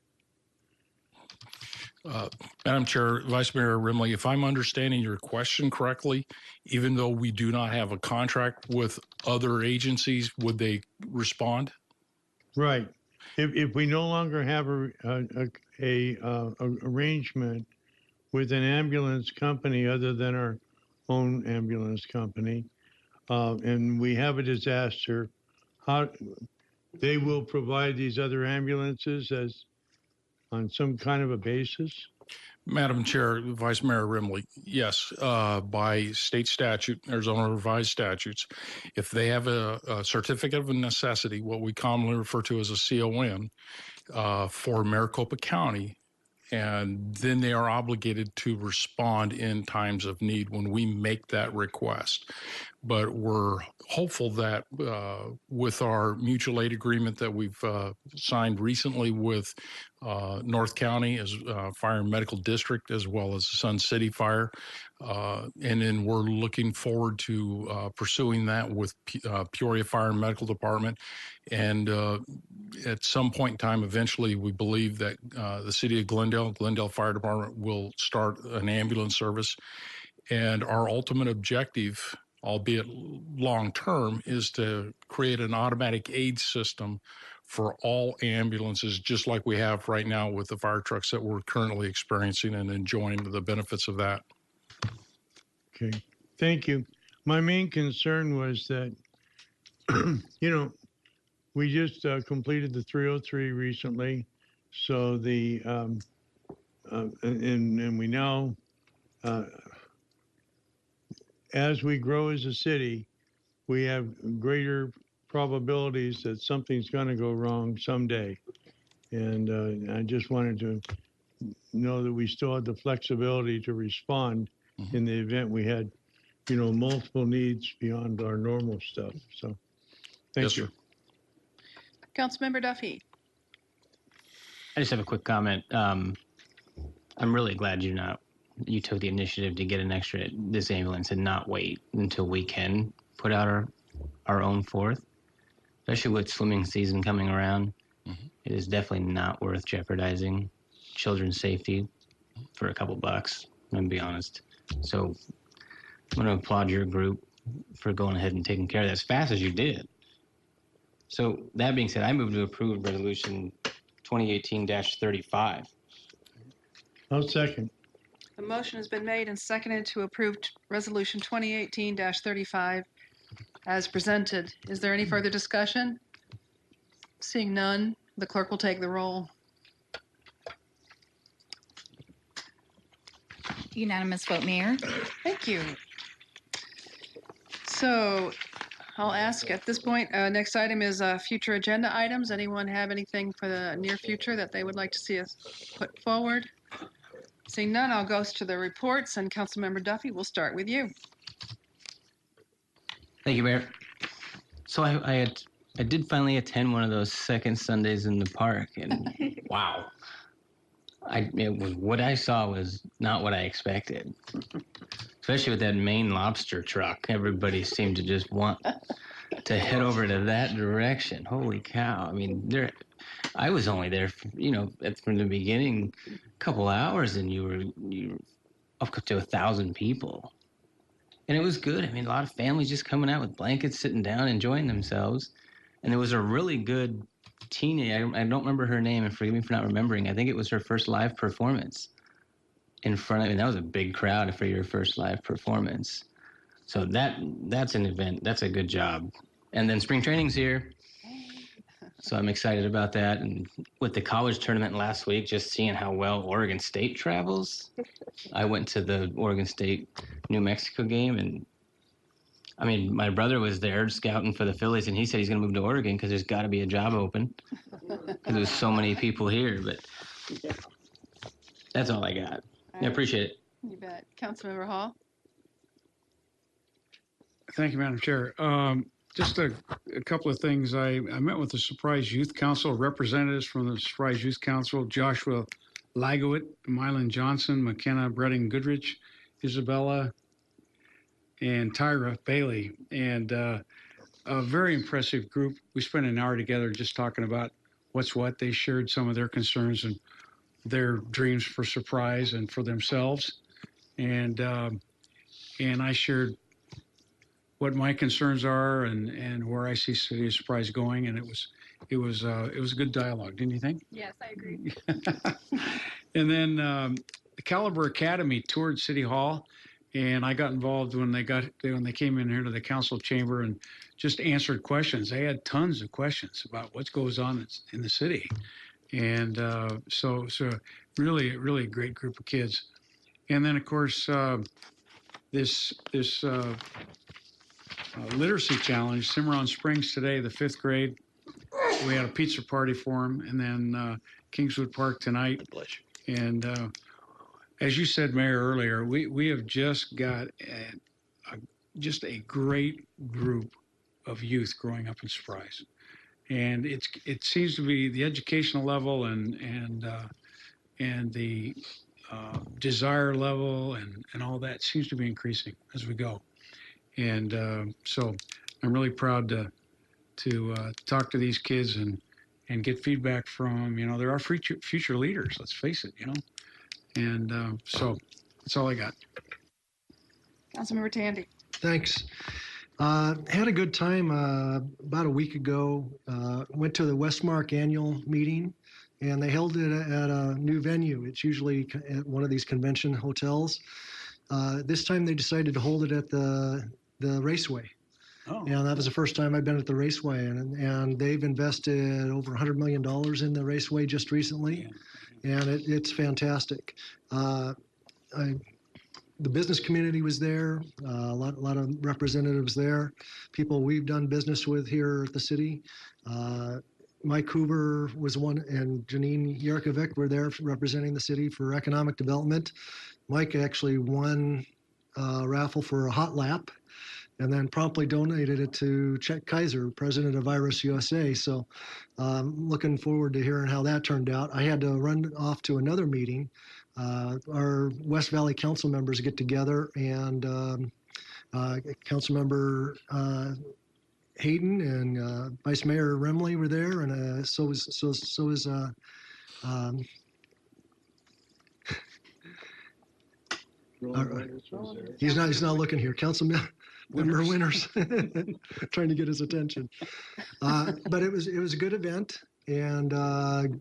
Madam Chair, Vice Mayor Remley, if I'm understanding your question correctly, even though we do not have a contract with other agencies, would they respond? Right. If we no longer have a arrangement with an ambulance company other than our own ambulance company, and we have a disaster, how they will provide these other ambulances as on some kind of a basis? Madam Chair, Vice Mayor Remley, yes, by state statute, Arizona revised statutes, if they have a certificate of necessity, what we commonly refer to as a CON, for Maricopa County, and then they are obligated to respond in times of need when we make that request. But we're hopeful that with our mutual aid agreement that we've signed recently with North County as Fire and Medical District, as well as Sun City Fire, and then we're looking forward to pursuing that with Peoria Fire and Medical Department. And at some point in time, eventually, we believe that the city of Glendale Fire Department will start an ambulance service. And our ultimate objective, albeit long-term, is to create an automatic aid system for all ambulances, just like we have right now with the fire trucks that we're currently experiencing and enjoying the benefits of that. Okay, thank you. My main concern was that, we just completed the 303 recently. So and we now, as we grow as a city, we have greater probabilities that something's going to go wrong someday. And I just wanted to know that we still had the flexibility to respond in the event we had, multiple needs beyond our normal stuff. So thank you. Sir. Councilmember Duffy. I just have a quick comment. I'm really glad you took the initiative to get an extra this ambulance and not wait until we can put out our own fourth, especially with swimming season coming around. It is definitely not worth jeopardizing children's safety for a couple bucks. I'm gonna be honest. So I'm gonna applaud your group for going ahead and taking care of that as fast as you did. So that being said, I move to approve resolution 2018-35. I'll second. The motion has been made and seconded to approve resolution 2018-35 as presented. Is there any further discussion? Seeing none, the clerk will take the roll. Unanimous vote, Mayor. Thank you. So I'll ask at this point, next item is future agenda items. Anyone have anything for the near future that they would like to see us put forward? Seeing none, I'll go to the reports, and Councilmember Duffy, we'll start with you. Thank you, Mayor. So I did finally attend one of those second Sundays in the park, and wow. What I saw was not what I expected. Especially with that Maine lobster truck. Everybody seemed to just want to head over to that direction. Holy cow. I mean, I was only there, from the beginning, a couple hours, and you were up to 1,000 people. And it was good. I mean, a lot of families just coming out with blankets, sitting down, enjoying themselves. And there was a really good teenage, I don't remember her name, and forgive me for not remembering. I think it was her first live performance in front of me. That was a big crowd for your first live performance. So that's an event. That's a good job. And then spring training's here. So I'm excited about that. And with the college tournament last week, just seeing how well Oregon State travels. I went to the Oregon State New Mexico game, and I mean, my brother was there scouting for the Phillies, and he said he's going to move to Oregon because there's got to be a job open because there's so many people here. But that's all I got. I appreciate it. You bet. Councilmember Hall. Thank you, Madam Chair. Just a couple of things. I met with the Surprise Youth Council, representatives from the Surprise Youth Council, Joshua Lagowit, Mylan Johnson, McKenna Bredding Goodrich, Isabella, and Tyra Bailey. And a very impressive group. We spent an hour together just talking about what's what. They shared some of their concerns and their dreams for Surprise and for themselves. And I shared what my concerns are and where I see City of Surprise going. And it was a good dialogue, didn't you think? Yes, I agree. And then the Caliber Academy toured City Hall, and I got involved when they came in here to the council chamber and just answered questions. They had tons of questions about what goes on in the city. And so really, really great group of kids. And then, of course, this literacy challenge, Cimarron Springs today, the 5th grade. We had a pizza party for them, and then Kingswood Park tonight. And as you said, Mayor, earlier, we have just got just a great group of youth growing up in Surprise. And it seems to be the educational level and the desire level and all that seems to be increasing as we go. And so I'm really proud to talk to these kids and get feedback from, there are future leaders, let's face it, And so that's all I got. Councilmember Tandy. Thanks. Had a good time about a week ago. Went to the Westmark annual meeting, and they held it at a new venue. It's usually at one of these convention hotels. This time they decided to hold it at the Raceway. Oh. And that was the first time I've been at the Raceway, and they've invested over $100 million in the Raceway just recently, and it's fantastic. The business community was there, a lot of representatives there, people we've done business with here at the city. Mike Hoover was one, and Janine Yarkovic were there representing the city for economic development. Mike actually won a raffle for a hot lap and then promptly donated it to Chet Kaiser, president of Iris USA. So looking forward to hearing how that turned out. I had to run off to another meeting. Our West Valley council members get together, and Councilmember Hayden and Vice Mayor Remley were there, and so is he's not looking here. Councilmember Winters, trying to get his attention. But it was a good event, and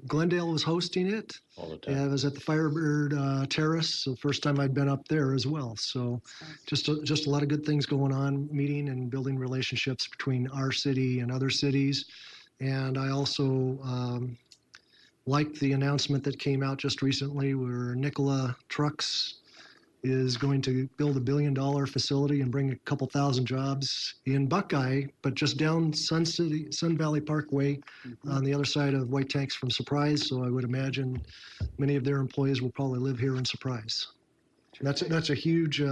Glendale was hosting it. All the time. Yeah, I was at the Firebird Terrace, the first time I'd been up there as well. So just a lot of good things going on, meeting and building relationships between our city and other cities. And I also liked the announcement that came out just recently where Nikola Trucks is going to build $1 billion facility and bring a couple thousand jobs in Buckeye, but just down Sun Valley Parkway on the other side of White Tanks from Surprise. So I would imagine many of their employees will probably live here in Surprise. That's a huge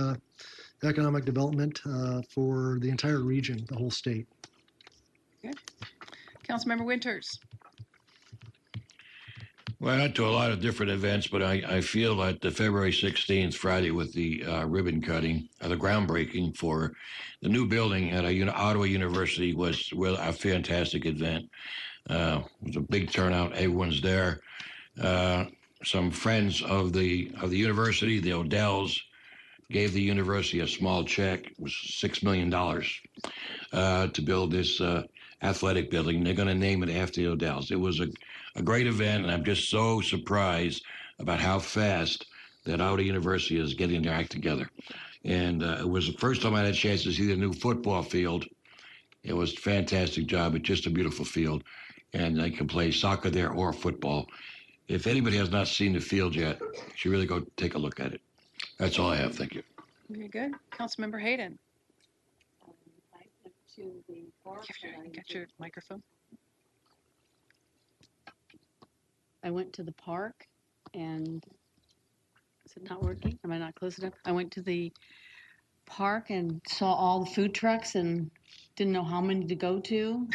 economic development for the entire region, the whole state. Good. Councilmember Winters. Well, I went to a lot of different events, but I feel that the February 16th, Friday, with the ribbon cutting, the groundbreaking for the new building at Ottawa University was a fantastic event. It was a big turnout. Everyone's there. Some friends of the university, the Odells, gave the university a small check. It was $6 million to build this athletic building. They're going to name it after the Odells. It was a great event, and I'm just so surprised about how fast that Ottawa University is getting their act together. And it was the first time I had a chance to see the new football field. It was a fantastic job. It's just a beautiful field, and they can play soccer there or football. If anybody has not seen the field yet, you should really go take a look at it. That's all I have. Thank you. Very good. Councilmember Hayden. Get your microphone. I went to the park, and is it not working? Am I not close enough? I went to the park and saw all the food trucks and didn't know how many to go to.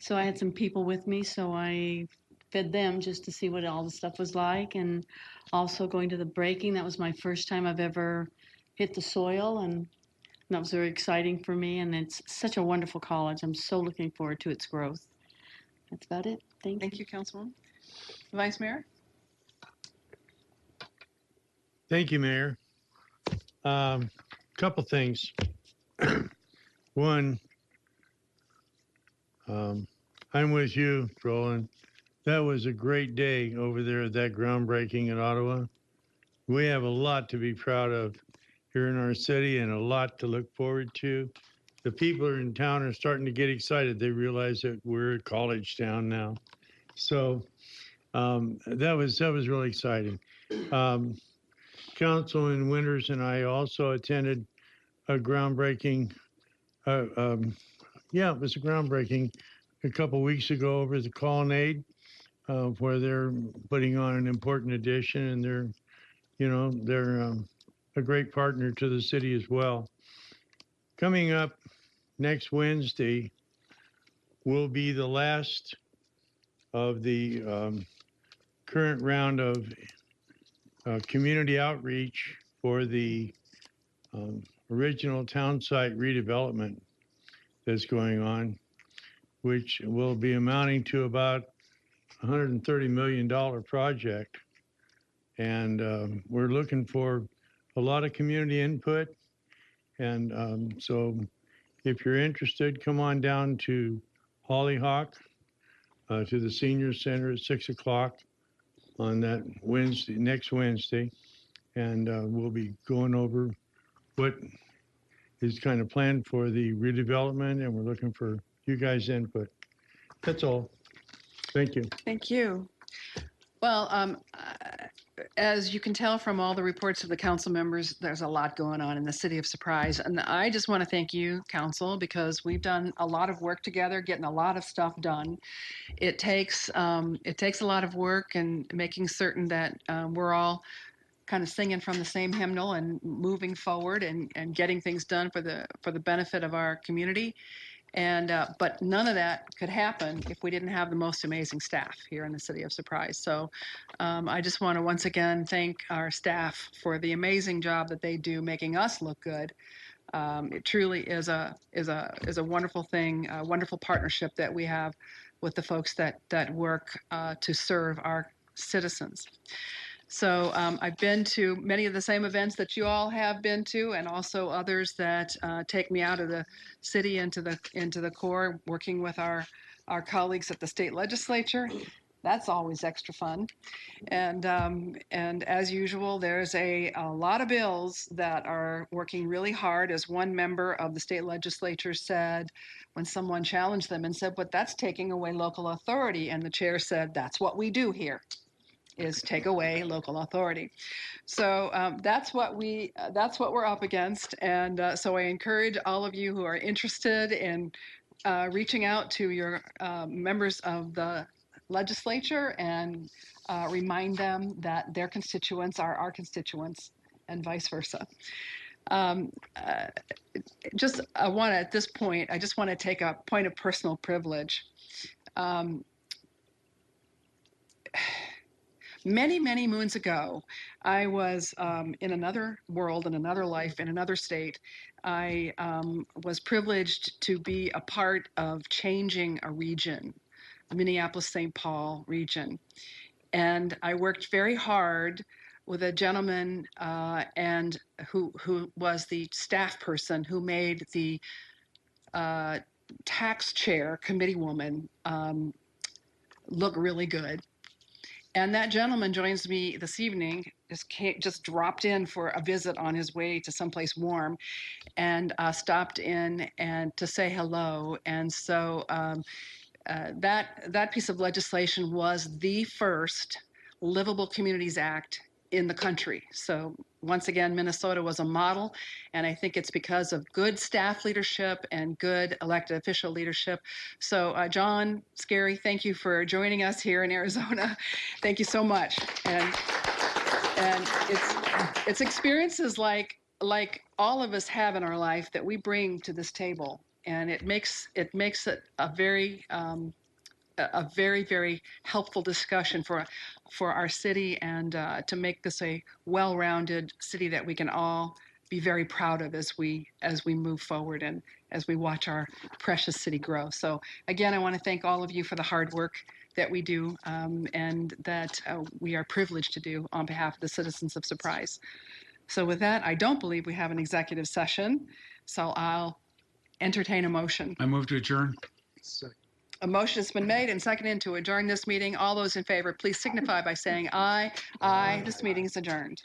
So I had some people with me, so I fed them just to see what all the stuff was like. And also going to the breaking. That was my first time I've ever hit the soil, and that was very exciting for me. And it's such a wonderful college. I'm so looking forward to its growth. That's about it. Thank you, Councilwoman. Vice Mayor. Thank you, Mayor. Couple things. One, I'm with you, Roland. That was a great day over there at that groundbreaking in Ottawa. We have a lot to be proud of here in our city and a lot to look forward to. The people in town are starting to get excited. They realize that we're a college town now. So that was really exciting. Councilman Winters and I also attended a groundbreaking. It was a groundbreaking a couple weeks ago over the Colonnade, where they're putting on an important addition, and they're a great partner to the city as well. Coming up next Wednesday will be the last of the current round of community outreach for the original town site redevelopment that's going on, which will be amounting to about $130 million project. And we're looking for a lot of community input. And so if you're interested, come on down to Hollyhock, to the Senior Center at 6 o'clock on that next Wednesday. And we'll be going over what is kind of planned for the redevelopment, and we're looking for you guys' input. That's all. Thank you. Thank you. Well, as you can tell from all the reports of the council members, there's a lot going on in the city of Surprise. And I just want to thank you, council, because we've done a lot of work together, getting a lot of stuff done. It takes a lot of work and making certain that we're all kind of singing from the same hymnal and moving forward and getting things done for the benefit of our community. And but none of that could happen if we didn't have the most amazing staff here in the city of Surprise. So I just want to once again thank our staff for the amazing job that they do making us look good. It truly is a wonderful thing, a wonderful partnership that we have with the folks that work to serve our citizens. So I've been to many of the same events that you all have been to, and also others that take me out of the city into the core, working with our colleagues at the state legislature. That's always extra fun. And as usual, there's a lot of bills that are working really hard. As one member of the state legislature said, when someone challenged them and said, "But that's taking away local authority," and the chair said, "That's what we do here, is take away local authority." So that's what we're up against. And so I encourage all of you who are interested in reaching out to your members of the legislature and remind them that their constituents are our constituents and vice versa. At this point, I just want to take a point of personal privilege. Many, many moons ago, I was in another world, in another life, in another state. I was privileged to be a part of changing a region, the Minneapolis-St. Paul region. And I worked very hard with a gentleman and who was the staff person who made the tax chair committee woman look really good. And that gentleman joins me this evening, just dropped in for a visit on his way to someplace warm, and stopped in and to say hello. And so that piece of legislation was the first Livable Communities Act in the country. So once again, Minnesota was a model, and I think it's because of good staff leadership and good elected official leadership. So John Scary, thank you for joining us here in Arizona. Thank you so much. And it's experiences like all of us have in our life that we bring to this table, and it makes it a very very helpful discussion for our city, and to make this a well-rounded city that we can all be very proud of as we move forward and as we watch our precious city grow. So again, I want to thank all of you for the hard work that we do and that we are privileged to do on behalf of the citizens of Surprise. So with that, I don't believe we have an executive session, so I'll entertain a motion. I move to adjourn. A motion has been made and seconded to adjourn this meeting. All those in favor, please signify by saying aye. Aye. This meeting is adjourned.